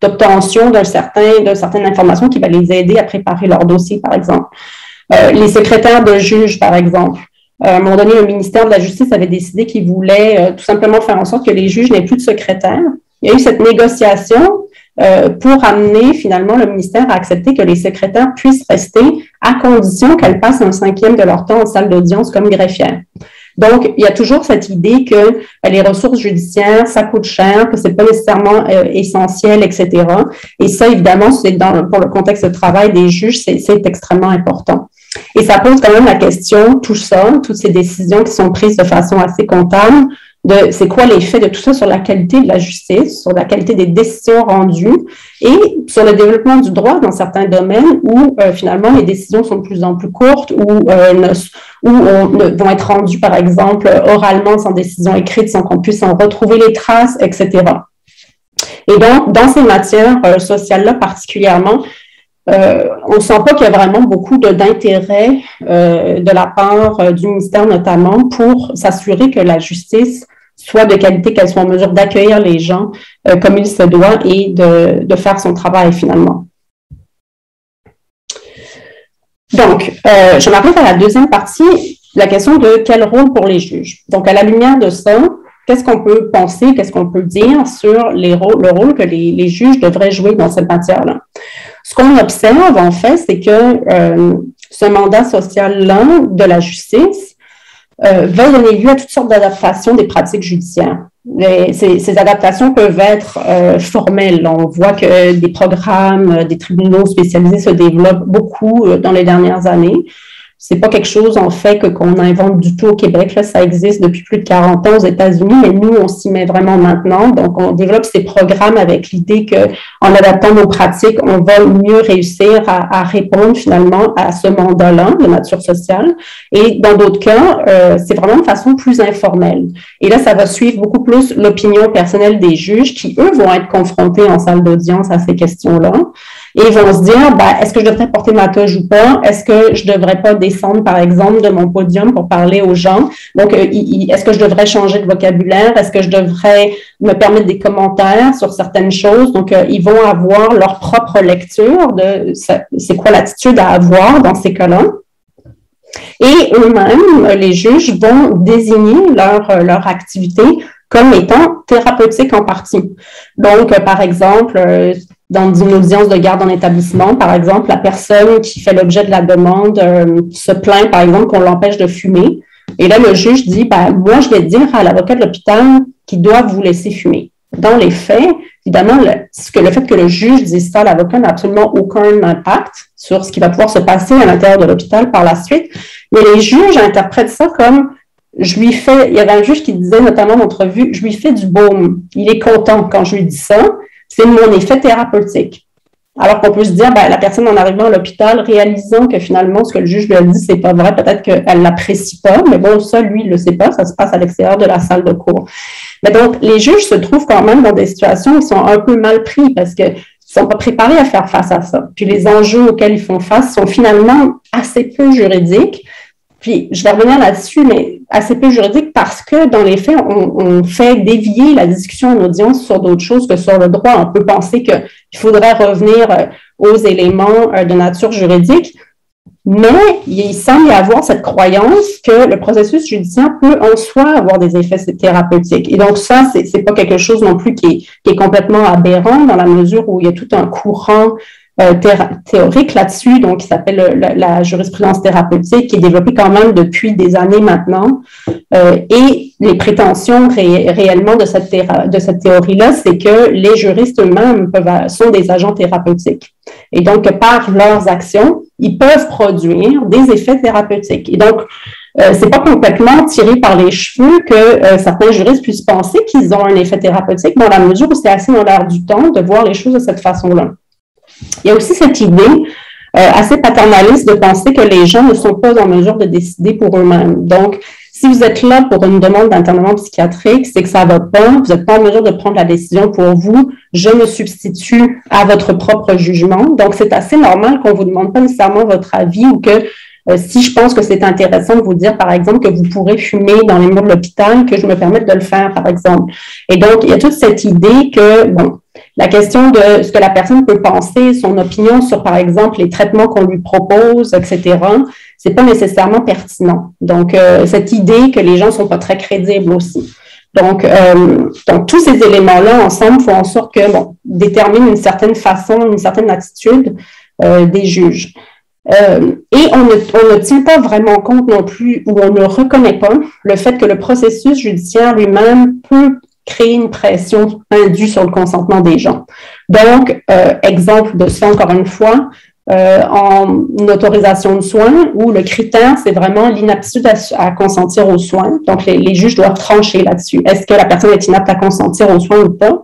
d'obtention d'une certaine information qui va les aider à préparer leur dossier, par exemple. Les secrétaires de juges, par exemple. À un moment donné, le ministère de la Justice avait décidé qu'il voulait tout simplement faire en sorte que les juges n'aient plus de secrétaires. Il y a eu cette négociation pour amener finalement le ministère à accepter que les secrétaires puissent rester à condition qu'elles passent un 5e de leur temps en salle d'audience comme greffières. Donc, il y a toujours cette idée que les ressources judiciaires, ça coûte cher, que c'est pas nécessairement essentiel, etc. Et ça, évidemment, pour le contexte de travail des juges, c'est extrêmement important. Et ça pose quand même la question, tout ça, toutes ces décisions qui sont prises de façon assez comptable, c'est quoi l'effet de tout ça sur la qualité de la justice, sur la qualité des décisions rendues et sur le développement du droit dans certains domaines où finalement les décisions sont de plus en plus courtes ou vont être rendues par exemple oralement sans décision écrite, sans qu'on puisse en retrouver les traces, etc. Et donc, dans ces matières sociales-là particulièrement, on ne sent pas qu'il y a vraiment beaucoup d'intérêt de la part du ministère notamment pour s'assurer que la justice soit de qualité, qu'elle soit en mesure d'accueillir les gens comme il se doit et de faire son travail finalement. Donc, je m'arrive à la deuxième partie, la question de quel rôle pour les juges. Donc, à la lumière de ça, qu'est-ce qu'on peut penser, qu'est-ce qu'on peut dire sur le rôle que les juges devraient jouer dans cette matière-là? Ce qu'on observe, en fait, c'est que ce mandat social-là de la justice va donner lieu à toutes sortes d'adaptations des pratiques judiciaires. Ces adaptations peuvent être formelles. On voit que des programmes, des tribunaux spécialisés se développent beaucoup dans les dernières années. C'est pas quelque chose, en fait, qu'on invente du tout au Québec. Là, ça existe depuis plus de 40 ans aux États-Unis, mais nous, on s'y met vraiment maintenant. Donc, on développe ces programmes avec l'idée qu'en adaptant nos pratiques, on va mieux réussir à répondre finalement à ce mandat-là de nature sociale. Et dans d'autres cas, c'est vraiment de façon plus informelle. Et là, ça va suivre beaucoup plus l'opinion personnelle des juges qui, eux, vont être confrontés en salle d'audience à ces questions-là. Et ils vont se dire, est-ce que je devrais porter ma toge ou pas? Est-ce que je devrais pas descendre, par exemple, de mon podium pour parler aux gens? Donc, est-ce que je devrais changer de vocabulaire? Est-ce que je devrais me permettre des commentaires sur certaines choses? Donc, ils vont avoir leur propre lecture de c'est quoi l'attitude à avoir dans ces cas-là. Et eux-mêmes, les juges vont désigner leur activité comme étant thérapeutique en partie. Donc, par exemple, dans une audience de garde en établissement, par exemple, la personne qui fait l'objet de la demande se plaint, par exemple, qu'on l'empêche de fumer. Et là, le juge dit, moi, je vais dire à l'avocat de l'hôpital qu'il doit vous laisser fumer. Dans les faits, évidemment, le fait que le juge dise ça à l'avocat n'a absolument aucun impact sur ce qui va pouvoir se passer à l'intérieur de l'hôpital par la suite. Mais les juges interprètent ça comme il y avait un juge qui disait notamment en entrevue, je lui fais du baume. Il est content quand je lui dis ça. C'est mon effet thérapeutique. Alors qu'on peut se dire, la personne en arrivant à l'hôpital, réalisant que finalement, ce que le juge lui a dit, c'est pas vrai, peut-être qu'elle l'apprécie pas, mais bon, ça, lui, il le sait pas, ça se passe à l'extérieur de la salle de cours. Mais donc, les juges se trouvent quand même dans des situations où ils sont un peu mal pris parce qu'ils sont pas préparés à faire face à ça. Puis les enjeux auxquels ils font face sont finalement assez peu juridiques. Puis, je vais revenir là-dessus, mais assez peu juridique parce que, dans les faits, on fait dévier la discussion en audience sur d'autres choses que sur le droit. On peut penser qu'il faudrait revenir aux éléments de nature juridique. Mais il semble y avoir cette croyance que le processus judiciaire peut en soi avoir des effets thérapeutiques. Et donc ça, c'est pas quelque chose non plus qui est complètement aberrant dans la mesure où il y a tout un courant théorique là-dessus, donc qui s'appelle la jurisprudence thérapeutique, qui est développée quand même depuis des années maintenant. Et les prétentions réellement de cette théorie-là, c'est que les juristes eux-mêmes sont des agents thérapeutiques. Et donc, par leurs actions, ils peuvent produire des effets thérapeutiques. Et donc, c'est pas complètement tiré par les cheveux que certains juristes puissent penser qu'ils ont un effet thérapeutique dans la mesure où c'est assez dans l'air du temps de voir les choses de cette façon-là. Il y a aussi cette idée assez paternaliste de penser que les gens ne sont pas en mesure de décider pour eux-mêmes. Donc, si vous êtes là pour une demande d'internement psychiatrique, c'est que ça va pas, vous n'êtes pas en mesure de prendre la décision pour vous, je me substitue à votre propre jugement. Donc, c'est assez normal qu'on ne vous demande pas nécessairement votre avis ou que si je pense que c'est intéressant de vous dire, par exemple, que vous pourrez fumer dans les murs de l'hôpital, que je me permette de le faire, par exemple. Et donc, il y a toute cette idée que, bon, la question de ce que la personne peut penser, son opinion sur, par exemple, les traitements qu'on lui propose, etc., c'est pas nécessairement pertinent. Donc, cette idée que les gens sont pas très crédibles aussi. Donc tous ces éléments-là, ensemble, font en sorte que, bon, déterminent une certaine façon, une certaine attitude des juges. Et on ne tient pas vraiment compte non plus, ou on ne reconnaît pas le fait que le processus judiciaire lui-même peut créer une pression indue sur le consentement des gens. Donc, exemple de ça, encore une fois, en autorisation de soins, où le critère, c'est vraiment l'inaptitude à consentir aux soins. Donc, les juges doivent trancher là-dessus. Est-ce que la personne est inapte à consentir aux soins ou pas?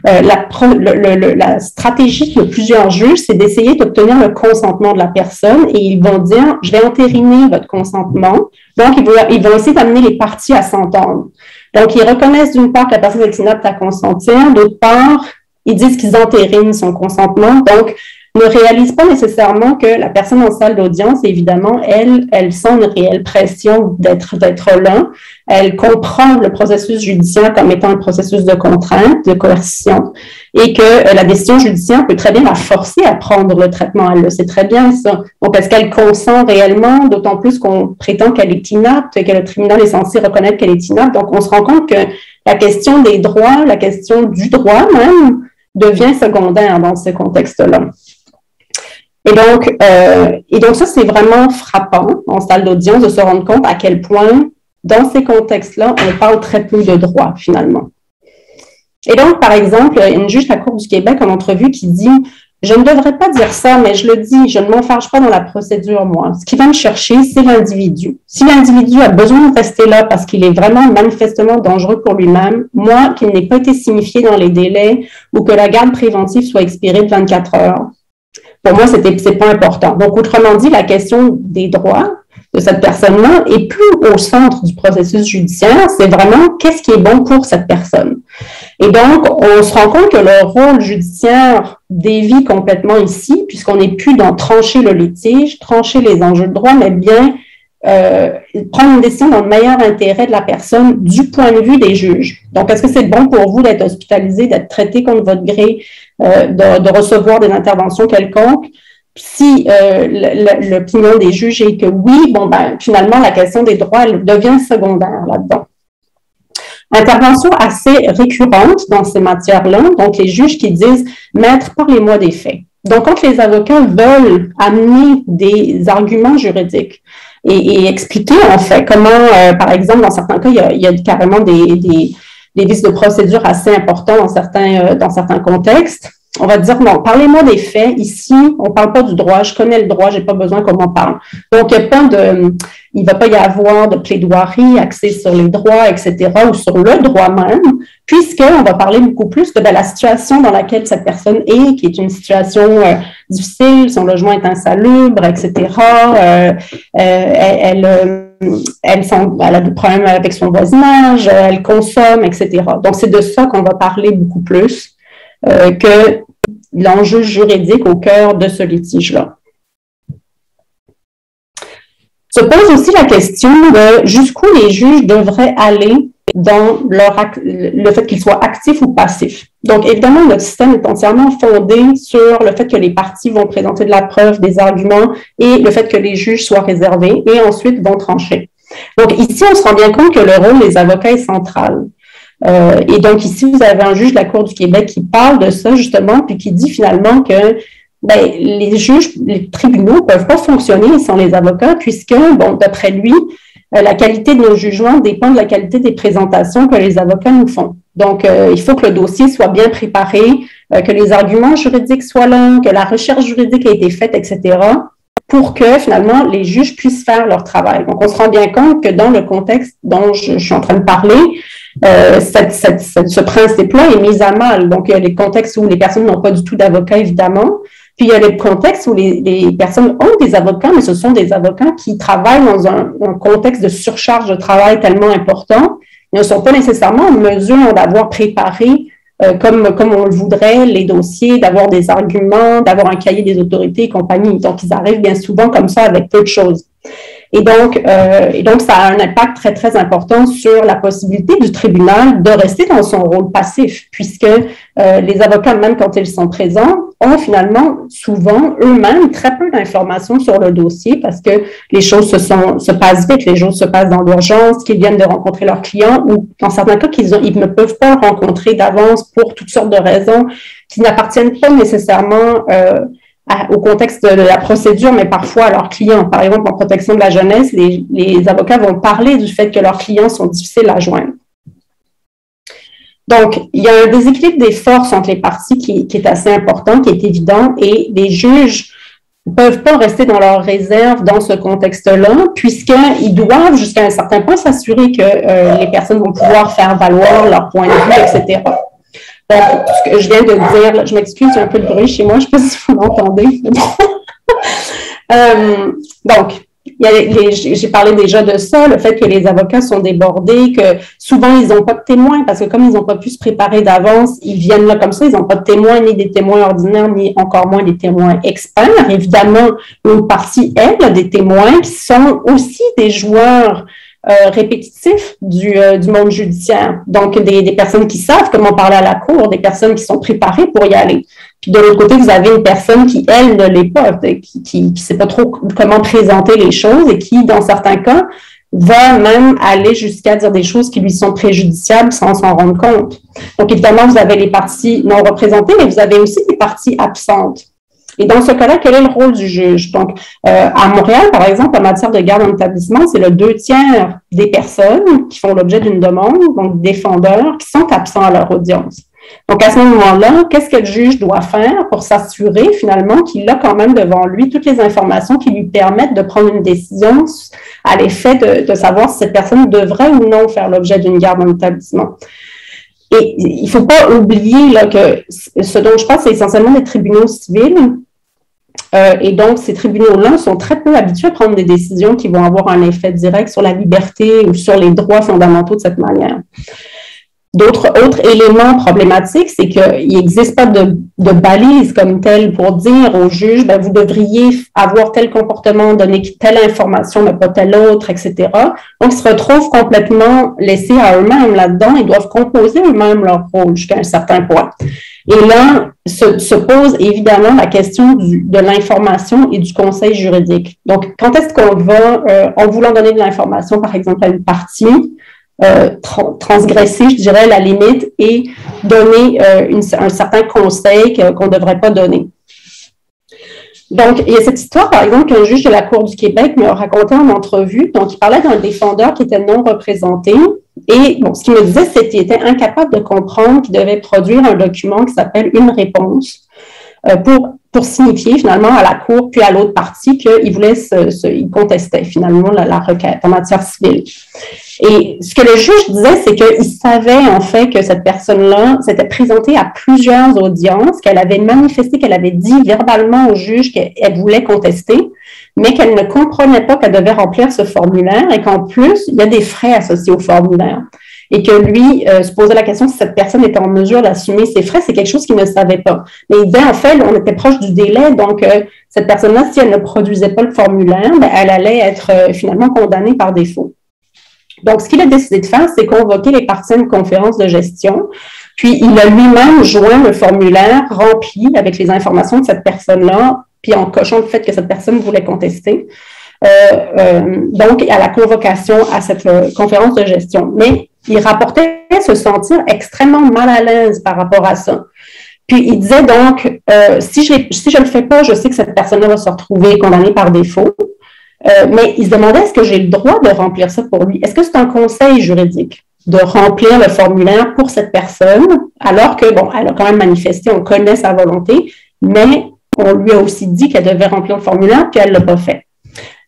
La stratégie de plusieurs juges, c'est d'essayer d'obtenir le consentement de la personne et ils vont dire, je vais entériner votre consentement. Donc, ils vont essayer d'amener les parties à s'entendre. Donc, ils reconnaissent d'une part que la personne est inapte à consentir, d'autre part, ils disent qu'ils entérinent son consentement. Donc, ne réalisent pas nécessairement que la personne en salle d'audience, évidemment, elle sent une réelle pression d'être là. Elle comprend le processus judiciaire comme étant un processus de contrainte, de coercition, et que la décision judiciaire peut très bien la forcer à prendre le traitement. Elle le sait très bien, ça. Donc, est-ce qu'elle consent réellement, d'autant plus qu'on prétend qu'elle est inapte, et que le tribunal est censé reconnaître qu'elle est inapte. Donc, on se rend compte que la question des droits, la question du droit même, devient secondaire dans ce contexte-là. Et donc ça, c'est vraiment frappant en salle d'audience de se rendre compte à quel point, dans ces contextes-là, on parle très peu de droit, finalement. Et donc, par exemple, une juge de la Cour du Québec en entrevue qui dit « Je ne devrais pas dire ça, mais je le dis, je ne m'enfarge pas dans la procédure, moi. Ce qui va me chercher, c'est l'individu. Si l'individu a besoin de rester là parce qu'il est vraiment manifestement dangereux pour lui-même, moi, qu'il n'ait pas été signifié dans les délais ou que la garde préventive soit expirée de 24 heures, pour moi, c'est pas important. Donc, autrement dit, la question des droits de cette personne-là est plus au centre du processus judiciaire. C'est vraiment qu'est-ce qui est bon pour cette personne. Et donc, on se rend compte que le rôle judiciaire dévie complètement ici, puisqu'on n'est plus dans trancher le litige, trancher les enjeux de droit, mais bien prendre une décision dans le meilleur intérêt de la personne du point de vue des juges. Donc, est-ce que c'est bon pour vous d'être hospitalisé, d'être traité contre votre gré, de recevoir des interventions quelconques? Si l'opinion des juges est que oui, bon, ben, finalement, la question des droits elle devient secondaire là-dedans. Intervention assez récurrente dans ces matières-là, donc les juges qui disent « Maître, parlez-moi des faits ». Donc, quand les avocats veulent amener des arguments juridiques et expliquer, en fait, comment, par exemple, dans certains cas, il y a carrément des vices de procédure assez importants dans certains contextes, on va dire, non, parlez-moi des faits. Ici, on ne parle pas du droit. Je connais le droit, je n'ai pas besoin qu'on m'en parle. Donc, il ne va pas y avoir de plaidoirie axée sur les droits, etc., ou sur le droit même, puisqu'on va parler beaucoup plus de la situation dans laquelle cette personne est, qui est une situation difficile, son logement est insalubre, etc. Elle a des problèmes avec son voisinage, elle consomme, etc. Donc, c'est de ça qu'on va parler beaucoup plus que l'enjeu juridique au cœur de ce litige-là. Se pose aussi la question de jusqu'où les juges devraient aller dans le fait qu'ils soient actifs ou passifs. Donc, évidemment, notre système est entièrement fondé sur le fait que les parties vont présenter de la preuve, des arguments, et le fait que les juges soient réservés et ensuite vont trancher. Donc, ici, on se rend bien compte que le rôle des avocats est central. Et donc, ici, vous avez un juge de la Cour du Québec qui parle de ça, justement, puis qui dit finalement que les juges, les tribunaux ne peuvent pas fonctionner sans les avocats, puisque, bon, d'après lui, la qualité de nos jugements dépend de la qualité des présentations que les avocats nous font. Donc, il faut que le dossier soit bien préparé, que les arguments juridiques soient là, que la recherche juridique a été faite, etc., pour que, finalement, les juges puissent faire leur travail. Donc, on se rend bien compte que dans le contexte dont je suis en train de parler, ce principe-là est mis à mal. Donc, il y a des contextes où les personnes n'ont pas du tout d'avocat, évidemment. Puis, il y a des contextes où les personnes ont des avocats, mais ce sont des avocats qui travaillent dans un contexte de surcharge de travail tellement important. Ils ne sont pas nécessairement en mesure d'avoir préparé, comme on le voudrait, les dossiers, d'avoir des arguments, d'avoir un cahier des autorités et compagnie. Donc, ils arrivent bien souvent comme ça avec peu de choses. Et donc, ça a un impact très, très important sur la possibilité du tribunal de rester dans son rôle passif, puisque les avocats, même quand ils sont présents, ont finalement souvent eux-mêmes très peu d'informations sur le dossier parce que les choses se passent vite, les choses se passent dans l'urgence, qu'ils viennent de rencontrer leurs clients ou dans certains cas ils ne peuvent pas le rencontrer d'avance pour toutes sortes de raisons qui n'appartiennent pas nécessairement au contexte de la procédure, mais parfois à leurs clients. Par exemple, en protection de la jeunesse, les avocats vont parler du fait que leurs clients sont difficiles à joindre. Donc, il y a un déséquilibre des forces entre les parties qui est assez important, qui est évident, et les juges ne peuvent pas rester dans leur réserve dans ce contexte-là, puisqu'ils doivent, jusqu'à un certain point, s'assurer que les personnes vont pouvoir faire valoir leur point de vue, etc. Donc, ce que je viens de dire, je m'excuse, j'ai un peu de bruit chez moi, je ne sais pas si vous m'entendez. Donc, j'ai parlé déjà de ça, le fait que les avocats sont débordés, que souvent ils n'ont pas de témoins, parce que comme ils n'ont pas pu se préparer d'avance, ils viennent là comme ça, ils n'ont pas de témoins, ni des témoins ordinaires, ni encore moins des témoins experts. Évidemment, une partie, elle, a des témoins qui sont aussi des joueurs répétitifs du monde judiciaire. Donc, des personnes qui savent comment parler à la cour, des personnes qui sont préparées pour y aller. Puis de l'autre côté, vous avez une personne qui, elle, ne l'est pas, qui ne sait pas trop comment présenter les choses et qui, dans certains cas, va même aller jusqu'à dire des choses qui lui sont préjudiciables sans s'en rendre compte. Donc, évidemment, vous avez les parties non représentées, mais vous avez aussi des parties absentes. Et dans ce cas-là, quel est le rôle du juge? Donc, à Montréal, par exemple, en matière de garde en établissement, c'est le 2/3 des personnes qui font l'objet d'une demande, donc défendeurs, qui sont absents à leur audience. Donc, à ce moment-là, qu'est-ce que le juge doit faire pour s'assurer, finalement, qu'il a quand même devant lui toutes les informations qui lui permettent de prendre une décision à l'effet de savoir si cette personne devrait ou non faire l'objet d'une garde en établissement? Et il ne faut pas oublier là, que ce dont je parle, c'est essentiellement des tribunaux civils. Et donc, ces tribunaux-là sont très peu habitués à prendre des décisions qui vont avoir un effet direct sur la liberté ou sur les droits fondamentaux de cette manière. Autres éléments problématiques, c'est qu'il n'existe pas de balise comme telle pour dire au juge, ben, vous devriez avoir tel comportement, donner telle information, mais pas telle autre, etc. Donc, ils se retrouvent complètement laissés à eux-mêmes là-dedans. Ils doivent composer eux-mêmes leur rôle jusqu'à un certain point. Et là, se pose évidemment la question de l'information et du conseil juridique. Donc, quand est-ce qu'on va, en voulant donner de l'information, par exemple, à une partie, transgresser, je dirais, la limite et donner un certain conseil qu'on ne devrait pas donner. Donc, il y a cette histoire, par exemple, qu'un juge de la Cour du Québec me racontait en entrevue. Donc, il parlait d'un défendeur qui était non représenté. Et bon, ce qu'il me disait, c'est qu'il était incapable de comprendre qu'il devait produire un document qui s'appelle une réponse pour signifier finalement à la Cour puis à l'autre partie qu'il voulait il contestait finalement la requête en matière civile. Et ce que le juge disait, c'est qu'il savait en fait que cette personne-là s'était présentée à plusieurs audiences, qu'elle avait manifesté, qu'elle avait dit verbalement au juge qu'elle voulait contester, mais qu'elle ne comprenait pas qu'elle devait remplir ce formulaire et qu'en plus, il y a des frais associés au formulaire. Et que lui se posait la question si cette personne était en mesure d'assumer ses frais, c'est quelque chose qu'il ne savait pas. Mais il disait, en fait, on était proche du délai, donc cette personne-là, si elle ne produisait pas le formulaire, ben, elle allait être finalement condamnée par défaut. Donc, ce qu'il a décidé de faire, c'est convoquer les parties à une conférence de gestion. Puis, il a lui-même joint le formulaire rempli avec les informations de cette personne-là, puis en cochant le fait que cette personne voulait contester. Donc, à la convocation à cette conférence de gestion. Mais il rapportait se sentir extrêmement mal à l'aise par rapport à ça. Puis, il disait donc, si je le fais pas, je sais que cette personne-là va se retrouver condamnée par défaut. Mais il se demandait, est-ce que j'ai le droit de remplir ça pour lui? Est-ce que c'est un conseil juridique de remplir le formulaire pour cette personne, alors que, bon, elle a quand même manifesté, on connaît sa volonté, mais on lui a aussi dit qu'elle devait remplir le formulaire, puis elle l'a pas fait.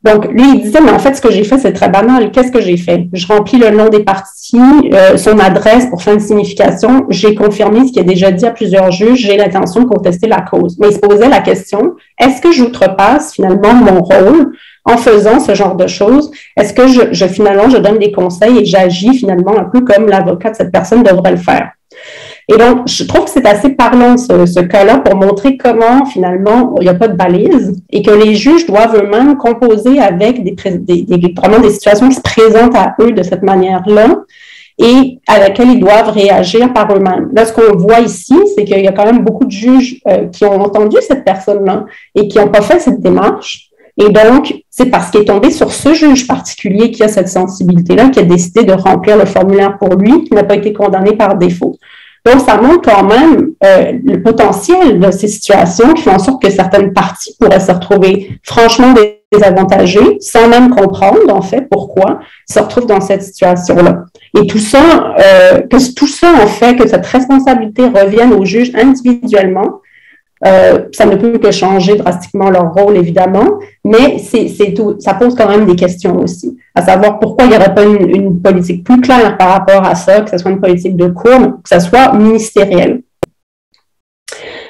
Donc, lui, il disait, mais en fait, ce que j'ai fait, c'est très banal. Qu'est-ce que j'ai fait? Je remplis le nom des parties, son adresse pour fin de signification. J'ai confirmé ce qui est déjà dit à plusieurs juges. J'ai l'intention de contester la cause. Mais il se posait la question, est-ce que j'outrepasse finalement mon rôle en faisant ce genre de choses? Est-ce que finalement, je donne des conseils et j'agis finalement un peu comme l'avocat de cette personne devrait le faire? Et donc, je trouve que c'est assez parlant, ce cas-là, pour montrer comment, finalement, il n'y a pas de balise et que les juges doivent eux-mêmes composer avec vraiment des situations qui se présentent à eux de cette manière-là et à laquelle ils doivent réagir par eux-mêmes. Là, ce qu'on voit ici, c'est qu'il y a quand même beaucoup de juges qui ont entendu cette personne-là et qui n'ont pas fait cette démarche. Et donc, c'est parce qu'il est tombé sur ce juge particulier qui a cette sensibilité-là, qui a décidé de remplir le formulaire pour lui, qui n'a pas été condamné par défaut. Donc, ça montre quand même le potentiel de ces situations qui font en sorte que certaines parties pourraient se retrouver franchement désavantagées, sans même comprendre, en fait, pourquoi ils se retrouvent dans cette situation-là. Et tout ça, en fait, que cette responsabilité revienne aux juges individuellement, ça ne peut que changer drastiquement leur rôle, évidemment, mais c'est tout. Ça pose quand même des questions aussi, à savoir pourquoi il n'y aurait pas une politique plus claire par rapport à ça, que ce soit une politique de cour, mais que ce soit ministériel.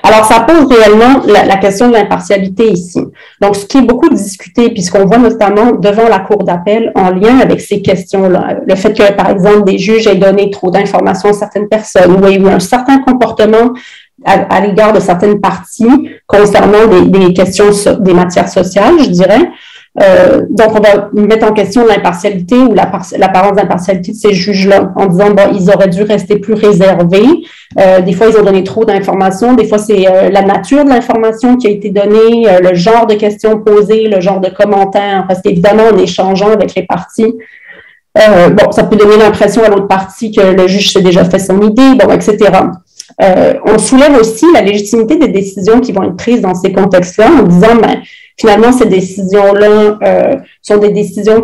Alors, ça pose réellement la question de l'impartialité ici. Donc, ce qui est beaucoup discuté, puis ce qu'on voit notamment devant la Cour d'appel en lien avec ces questions-là, le fait que, par exemple, des juges aient donné trop d'informations à certaines personnes, ou aient eu un certain comportement à l'égard de certaines parties concernant des questions, des matières sociales, je dirais. Donc, on va mettre en question l'impartialité ou l'apparence d'impartialité de ces juges-là en disant, bon, ils auraient dû rester plus réservés. Des fois, ils ont donné trop d'informations. Des fois, c'est la nature de l'information qui a été donnée, le genre de questions posées, le genre de commentaires, parce qu'évidemment, en échangeant avec les parties, bon, ça peut donner l'impression à l'autre partie que le juge s'est déjà fait son idée, bon, etc. On soulève aussi la légitimité des décisions qui vont être prises dans ces contextes-là en disant, ben, finalement, ces décisions-là sont des décisions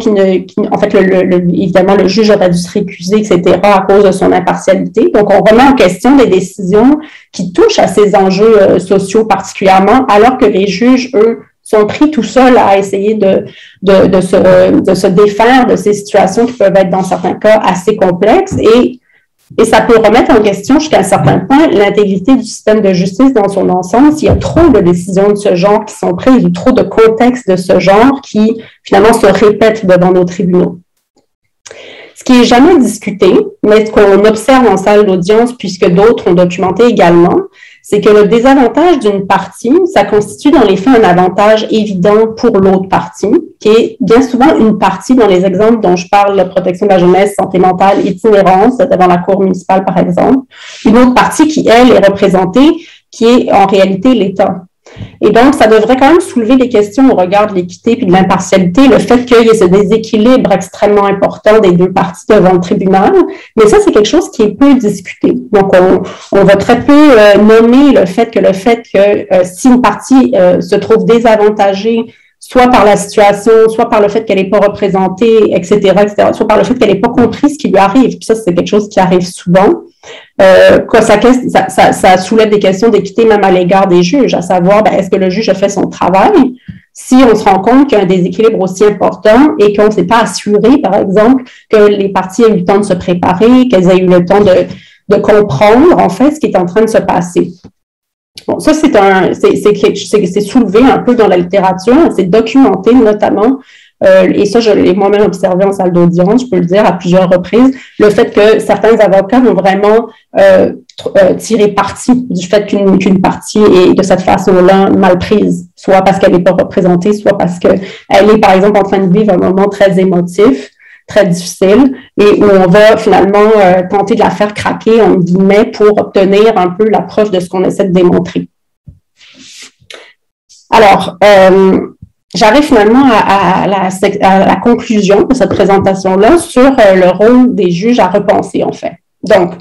en fait, évidemment, le juge aurait dû se récuser, etc., à cause de son impartialité. Donc, on remet en question des décisions qui touchent à ces enjeux sociaux particulièrement, alors que les juges, eux, sont pris tout seuls à essayer de se défaire de ces situations qui peuvent être, dans certains cas, assez complexes et ça peut remettre en question jusqu'à un certain point l'intégrité du système de justice dans son ensemble s'il y a trop de décisions de ce genre qui sont prises ou trop de contextes de ce genre qui finalement se répètent devant nos tribunaux. Ce qui n'est jamais discuté, mais ce qu'on observe en salle d'audience, puisque d'autres ont documenté également, c'est que le désavantage d'une partie, ça constitue dans les faits un avantage évident pour l'autre partie, qui est bien souvent une partie dans les exemples dont je parle, la protection de la jeunesse, santé mentale, itinérance, devant la cour municipale par exemple, une autre partie qui, elle, est représentée, qui est en réalité l'État. Et donc, ça devrait quand même soulever des questions au regard de l'équité puis de l'impartialité, le fait qu'il y ait ce déséquilibre extrêmement important des deux parties devant le tribunal. Mais ça, c'est quelque chose qui est peu discuté. Donc, on va très peu nommer le fait que si une partie se trouve désavantagée, soit par la situation, soit par le fait qu'elle n'est pas représentée, etc., soit par le fait qu'elle n'ait pas compris ce qui lui arrive. Puis ça, c'est quelque chose qui arrive souvent. Ça soulève des questions d'équité même à l'égard des juges, à savoir, ben, est-ce que le juge a fait son travail? Si on se rend compte qu'il y a un déséquilibre aussi important et qu'on ne s'est pas assuré, par exemple, que les parties aient eu le temps de se préparer, qu'elles aient eu le temps de comprendre, en fait, ce qui est en train de se passer. Bon, ça, c'est soulevé un peu dans la littérature, c'est documenté notamment, et ça, je l'ai moi-même observé en salle d'audience, je peux le dire à plusieurs reprises, le fait que certains avocats vont vraiment tirer parti du fait qu'une partie est de cette façon-là mal prise, soit parce qu'elle n'est pas représentée, soit parce qu'elle est, par exemple, en train de vivre un moment très émotif. très difficile et où on va finalement tenter de la faire craquer, en guillemets, pour obtenir un peu la preuve de ce qu'on essaie de démontrer. Alors, j'arrive finalement à la conclusion de cette présentation-là sur le rôle des juges à repenser, en fait. Donc,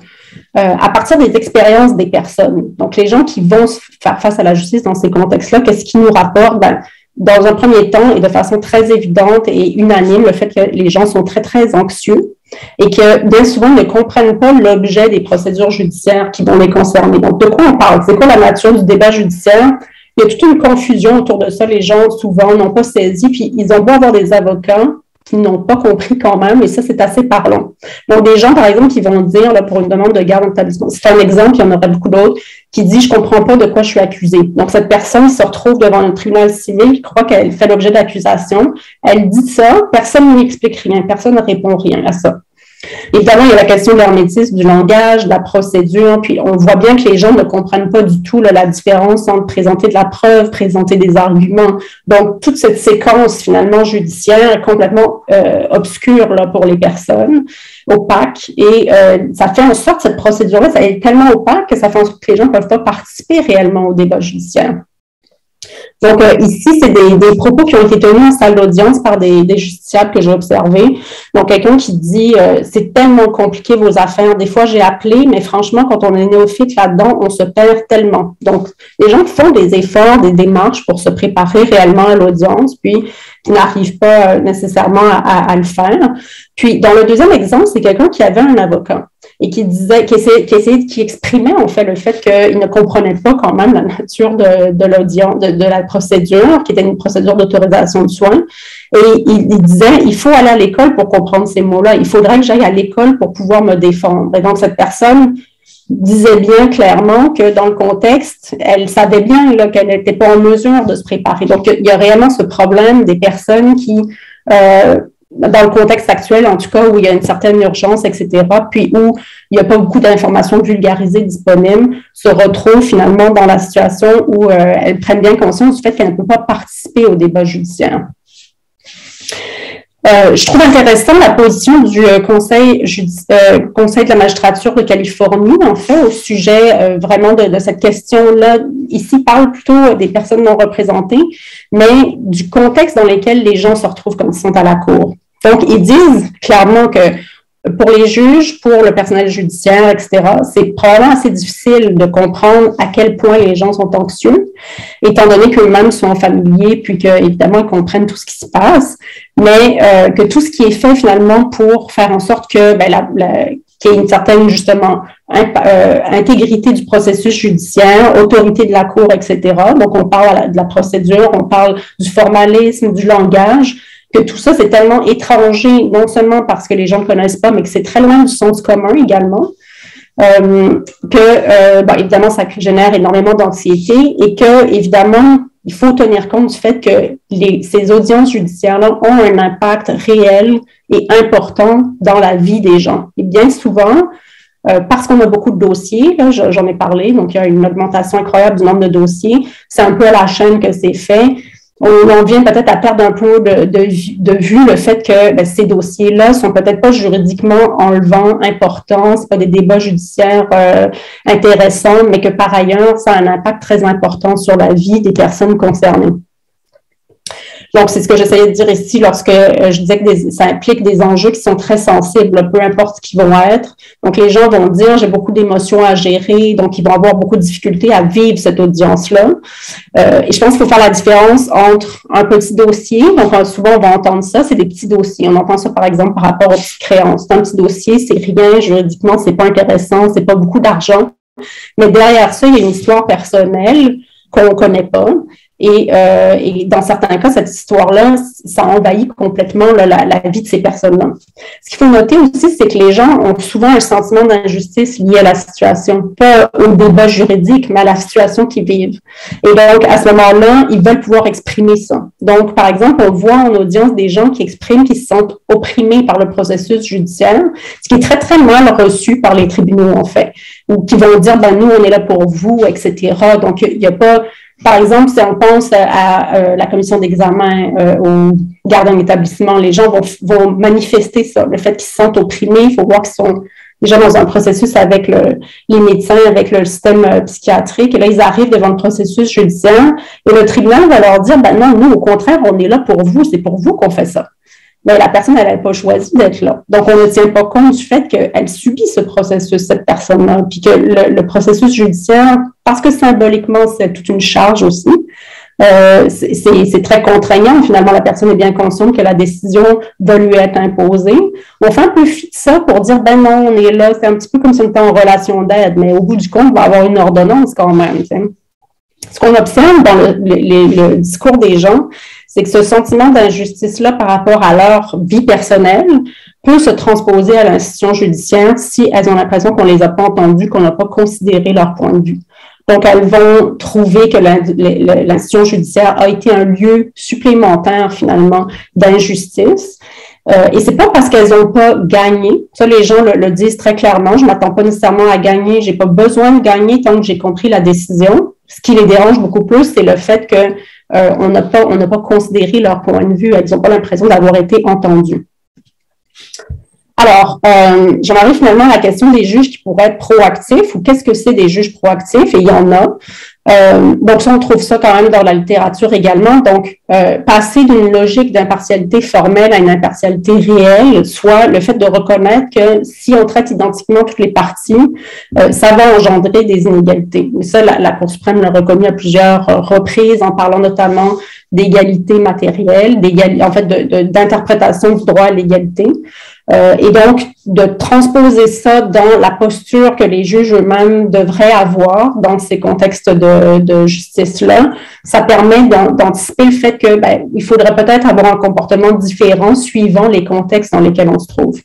à partir des expériences des personnes, donc les gens qui vont faire face à la justice dans ces contextes-là, qu'est-ce qu'ils nous rapportent? Ben, dans un premier temps, et de façon très évidente et unanime, le fait que les gens sont très, très anxieux et que bien souvent ne comprennent pas l'objet des procédures judiciaires qui vont les concerner. Donc, de quoi on parle? C'est quoi la nature du débat judiciaire? Il y a toute une confusion autour de ça. Les gens, souvent, n'ont pas saisi, puis ils ont beau avoir des avocats qui n'ont pas compris quand même, et ça, c'est assez parlant. Donc, des gens, par exemple, qui vont dire, là, pour une demande de garde d'établissement, c'est un exemple, il y en aurait beaucoup d'autres, qui dit « je comprends pas de quoi je suis accusée ». Donc, cette personne se retrouve devant un tribunal civil, croit qu'elle fait l'objet d'accusation, elle dit ça, personne ne lui explique rien, personne ne répond rien à ça. Évidemment, il y a la question de l'hermétisme du langage, de la procédure, puis on voit bien que les gens ne comprennent pas du tout là, la différence entre présenter de la preuve, présenter des arguments. Donc, toute cette séquence finalement judiciaire est complètement obscure là, pour les personnes, opaque, et ça fait en sorte, cette procédure-là, ça est tellement opaque que ça fait en sorte que les gens ne peuvent pas participer réellement au débat judiciaire. Donc, ici, c'est des propos qui ont été tenus en salle d'audience par des justiciables que j'ai observés. Donc, quelqu'un qui dit c'est tellement compliqué vos affaires. Des fois, j'ai appelé, mais franchement, quand on est néophyte là-dedans, on se perd tellement. Donc, les gens font des efforts, des démarches pour se préparer réellement à l'audience, puis qui n'arrivent pas nécessairement à le faire. Puis, dans le deuxième exemple, c'est quelqu'un qui avait un avocat et qui disait, qui exprimait en fait le fait qu'il ne comprenait pas quand même la nature de l'audience, de la procédure, qui était une procédure d'autorisation de soins. Et il disait, il faut aller à l'école pour comprendre ces mots-là. Il faudrait que j'aille à l'école pour pouvoir me défendre. Et donc, cette personne disait bien clairement que dans le contexte, elle savait bien là, qu'elle n'était pas en mesure de se préparer. Donc, il y a réellement ce problème des personnes qui, dans le contexte actuel, en tout cas, où il y a une certaine urgence, etc., puis où il n'y a pas beaucoup d'informations vulgarisées disponibles, se retrouvent finalement dans la situation où elles prennent bien conscience du fait qu'elles ne peuvent pas participer au débat judiciaire. Je trouve intéressant la position du Conseil de la magistrature de Californie, en fait, au sujet vraiment de cette question-là. Ici, parle plutôt des personnes non représentées, mais du contexte dans lequel les gens se retrouvent quand ils sont à la cour. Donc, ils disent clairement que pour les juges, pour le personnel judiciaire, etc., c'est probablement assez difficile de comprendre à quel point les gens sont anxieux, étant donné qu'eux-mêmes sont familiers, puis qu'évidemment, ils comprennent tout ce qui se passe, mais que tout ce qui est fait finalement pour faire en sorte que qu'il y ait une certaine, justement, intégrité du processus judiciaire, autorité de la cour, etc. Donc, on parle de la procédure, on parle du formalisme, du langage, que tout ça, c'est tellement étranger, non seulement parce que les gens ne connaissent pas, mais que c'est très loin du sens commun également, évidemment, ça génère énormément d'anxiété et que, évidemment, il faut tenir compte du fait que ces audiences judiciaires-là ont un impact réel et important dans la vie des gens. Et bien souvent, parce qu'on a beaucoup de dossiers, là, j'en ai parlé, donc il y a une augmentation incroyable du nombre de dossiers, c'est un peu à la chaîne que c'est fait. On vient peut-être à perdre un peu de vue le fait que ces dossiers-là sont peut-être pas juridiquement enlevants, importants, c'est pas des débats judiciaires intéressants, mais que par ailleurs, ça a un impact très important sur la vie des personnes concernées. Donc, c'est ce que j'essayais de dire ici lorsque je disais que ça implique des enjeux qui sont très sensibles, peu importe ce qu'ils vont être. Donc, les gens vont dire, j'ai beaucoup d'émotions à gérer, donc ils vont avoir beaucoup de difficultés à vivre cette audience-là. Et je pense qu'il faut faire la différence entre un petit dossier, donc souvent on va entendre ça, c'est des petits dossiers. On entend ça par exemple par rapport aux petites créances. C'est un petit dossier, c'est rien, juridiquement, c'est pas intéressant, c'est pas beaucoup d'argent. Mais derrière ça, il y a une histoire personnelle qu'on ne connaît pas. Et dans certains cas, cette histoire-là, ça envahit complètement la vie de ces personnes-là. Ce qu'il faut noter aussi, c'est que les gens ont souvent un sentiment d'injustice lié à la situation, pas au débat juridique, mais à la situation qu'ils vivent. Et donc, à ce moment-là, ils veulent pouvoir exprimer ça. Donc, par exemple, on voit en audience des gens qui expriment qu'ils se sentent opprimés par le processus judiciaire, ce qui est très, très mal reçu par les tribunaux, en fait, ou qui vont dire, nous, on est là pour vous, etc. Donc, il n'y a pas Par exemple, si on pense à la commission d'examen au garde d'un établissement, les gens vont manifester ça, le fait qu'ils se sentent opprimés. Il faut voir qu'ils sont déjà dans un processus avec les médecins, avec le système psychiatrique. Et là, ils arrivent devant le processus judiciaire et le tribunal va leur dire, ben non, nous, au contraire, on est là pour vous, c'est pour vous qu'on fait ça. Mais la personne, elle n'avait pas choisi d'être là. Donc, on ne tient pas compte du fait qu'elle subit ce processus, cette personne-là, puis que le processus judiciaire, parce que symboliquement, c'est toute une charge aussi, c'est très contraignant. Finalement, la personne est bien consciente que la décision va lui être imposée. On fait un peu fi de ça pour dire, ben non, on est là, c'est un petit peu comme si on était en relation d'aide, mais au bout du compte, on va avoir une ordonnance quand même. T'sais. Ce qu'on observe dans le discours des gens, c'est que ce sentiment d'injustice-là par rapport à leur vie personnelle peut se transposer à l'institution judiciaire si elles ont l'impression qu'on ne les a pas entendues, qu'on n'a pas considéré leur point de vue. Donc, elles vont trouver que l'institution judiciaire a été un lieu supplémentaire, finalement, d'injustice. Et c'est pas parce qu'elles n'ont pas gagné. Ça, les gens le disent très clairement. Je m'attends pas nécessairement à gagner. J'ai pas besoin de gagner tant que j'ai compris la décision. Ce qui les dérange beaucoup plus, c'est le fait que on n'a pas considéré leur point de vue. Elles n'ont pas l'impression d'avoir été entendues. Alors, j'en arrive finalement à la question des juges qui pourraient être proactifs ou qu'est-ce que c'est des juges proactifs? Et il y en a. Donc, ça, on trouve ça quand même dans la littérature également. Donc, passer d'une logique d'impartialité formelle à une impartialité réelle, soit le fait de reconnaître que si on traite identiquement toutes les parties, ça va engendrer des inégalités. Mais ça, la Cour suprême l'a reconnu à plusieurs reprises en parlant notamment d'égalité matérielle, en fait, d'interprétation du droit à l'égalité. Et donc, de transposer ça dans la posture que les juges eux-mêmes devraient avoir dans ces contextes de justice-là, ça permet d'anticiper le fait que il faudrait peut-être avoir un comportement différent suivant les contextes dans lesquels on se trouve.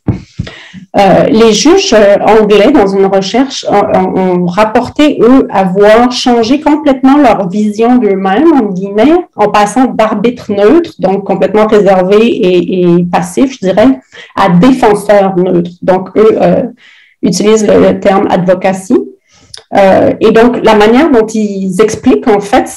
Les juges anglais, dans une recherche, ont rapporté, eux, avoir changé complètement leur vision d'eux-mêmes, en guillemets, en passant d'arbitre neutre, donc complètement réservé et passif, je dirais, à défenseur neutre. Donc, eux utilisent le terme advocacy. Et donc, la manière dont ils expliquent, en fait,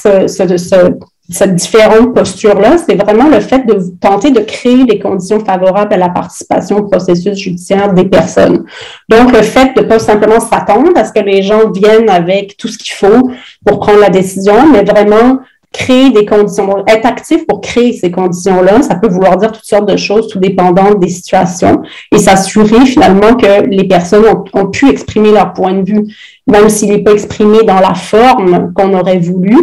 cette différente posture-là, c'est vraiment le fait de tenter de créer des conditions favorables à la participation au processus judiciaire des personnes. Donc, le fait de pas simplement s'attendre à ce que les gens viennent avec tout ce qu'il faut pour prendre la décision, mais vraiment créer des conditions, être actif pour créer ces conditions-là, ça peut vouloir dire toutes sortes de choses, tout dépendant des situations, et s'assurer finalement que les personnes ont pu exprimer leur point de vue, même s'il n'est pas exprimé dans la forme qu'on aurait voulu,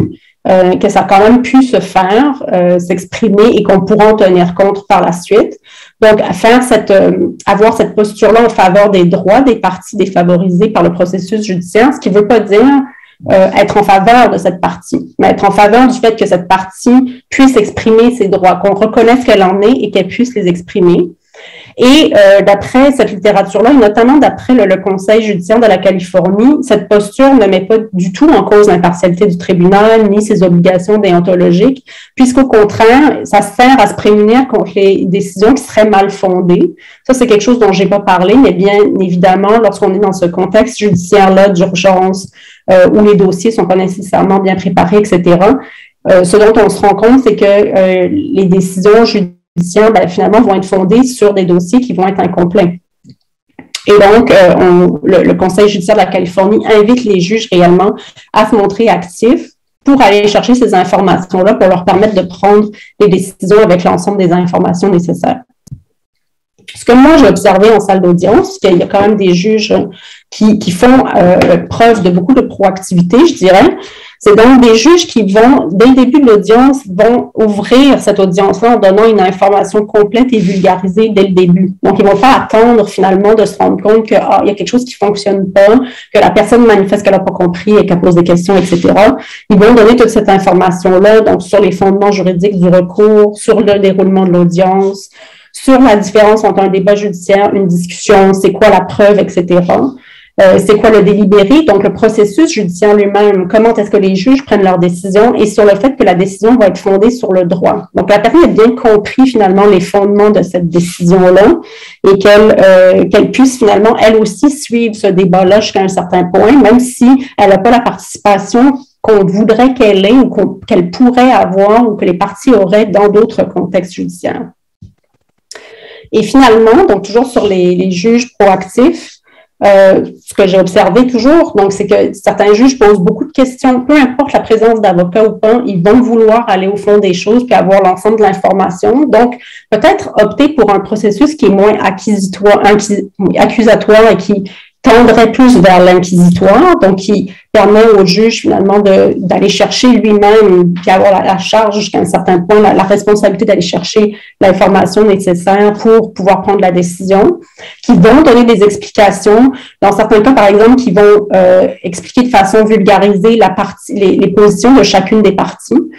que ça a quand même pu se faire, s'exprimer et qu'on pourra en tenir compte par la suite. Donc, avoir cette posture-là en faveur des droits des parties défavorisées par le processus judiciaire, ce qui ne veut pas dire être en faveur de cette partie, mais être en faveur du fait que cette partie puisse exprimer ses droits, qu'on reconnaisse qu'elle en est et qu'elle puisse les exprimer. Et d'après cette littérature-là, et notamment d'après le Conseil judiciaire de la Californie, cette posture ne met pas du tout en cause l'impartialité du tribunal ni ses obligations déontologiques, puisqu'au contraire, ça sert à se prémunir contre les décisions qui seraient mal fondées. Ça, c'est quelque chose dont j'ai pas parlé, mais bien évidemment, lorsqu'on est dans ce contexte judiciaire-là d'urgence, où les dossiers sont pas nécessairement bien préparés, etc., ce dont on se rend compte, c'est que les décisions judiciaires, finalement, vont être fondées sur des dossiers qui vont être incomplets. Et donc, le Conseil judiciaire de la Californie invite les juges réellement à se montrer actifs pour aller chercher ces informations-là, pour leur permettre de prendre des décisions avec l'ensemble des informations nécessaires. Ce que moi, j'ai observé en salle d'audience, c'est qu'il y a quand même des juges qui font preuve de beaucoup de proactivité, je dirais. C'est donc des juges qui vont, dès le début de l'audience, vont ouvrir cette audience-là en donnant une information complète et vulgarisée dès le début. Donc, ils ne vont pas attendre finalement de se rendre compte qu'il y a quelque chose qui ne fonctionne pas, que la personne manifeste qu'elle n'a pas compris et qu'elle pose des questions, etc. Ils vont donner toute cette information-là, donc sur les fondements juridiques du recours, sur le déroulement de l'audience, sur la différence entre un débat judiciaire, une discussion, c'est quoi la preuve, etc. C'est quoi le délibéré, donc le processus judiciaire lui-même, comment est-ce que les juges prennent leurs décisions et sur le fait que la décision va être fondée sur le droit. Donc, la personne a bien compris finalement les fondements de cette décision-là et qu'elle puisse finalement, elle aussi, suivre ce débat-là jusqu'à un certain point, même si elle n'a pas la participation qu'on voudrait qu'elle ait ou qu'elle pourrait avoir ou que les parties auraient dans d'autres contextes judiciaires. Et finalement, donc toujours sur les juges proactifs, ce que j'ai observé toujours, donc c'est que certains juges posent beaucoup de questions, peu importe la présence d'avocats ou pas, ils vont vouloir aller au fond des choses puis avoir l'ensemble de l'information. Donc, peut-être opter pour un processus qui est moins accusatoire et qui tendrait plus vers l'inquisitoire, donc qui permet au juge finalement d'aller chercher lui-même, puis avoir la charge jusqu'à un certain point, la responsabilité d'aller chercher l'information nécessaire pour pouvoir prendre la décision, qui vont donner des explications, dans certains cas par exemple, qui vont expliquer de façon vulgarisée les positions de chacune des parties,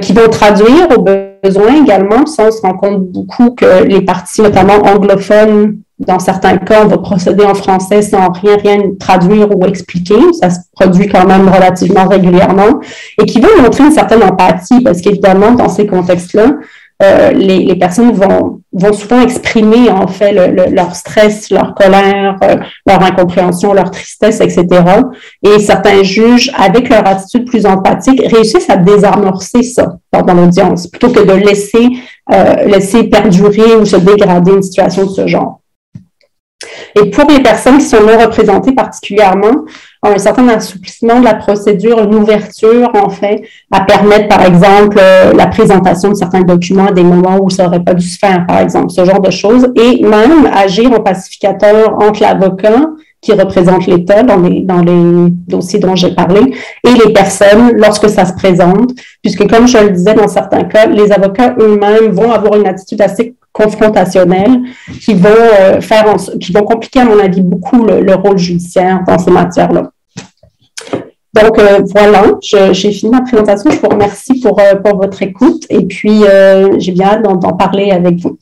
qui vont traduire au besoin également. Ça, on se rend compte beaucoup que les parties, notamment anglophones, dans certains cas, on va procéder en français sans rien traduire ou expliquer. Ça se produit quand même relativement régulièrement et qui veut montrer une certaine empathie parce qu'évidemment, dans ces contextes-là, les personnes vont souvent exprimer en fait leur stress, leur colère, leur incompréhension, leur tristesse, etc. Et certains juges, avec leur attitude plus empathique, réussissent à désamorcer ça pendant l'audience plutôt que de laisser perdurer ou se dégrader une situation de ce genre. Et pour les personnes qui sont non représentées particulièrement, un certain assouplissement de la procédure, une ouverture, en fait, à permettre, par exemple, la présentation de certains documents à des moments où ça n'aurait pas dû se faire, par exemple, ce genre de choses, et même agir en pacificateur entre l'avocat qui représente l'État dans les dossiers dont j'ai parlé, et les personnes lorsque ça se présente, puisque, comme je le disais, dans certains cas, les avocats eux-mêmes vont avoir une attitude assez confrontationnelle qui vont compliquer, à mon avis, beaucoup le rôle judiciaire dans ces matières-là. Donc, voilà, j'ai fini ma présentation. Je vous remercie pour votre écoute et puis j'ai bien hâte d'en parler avec vous.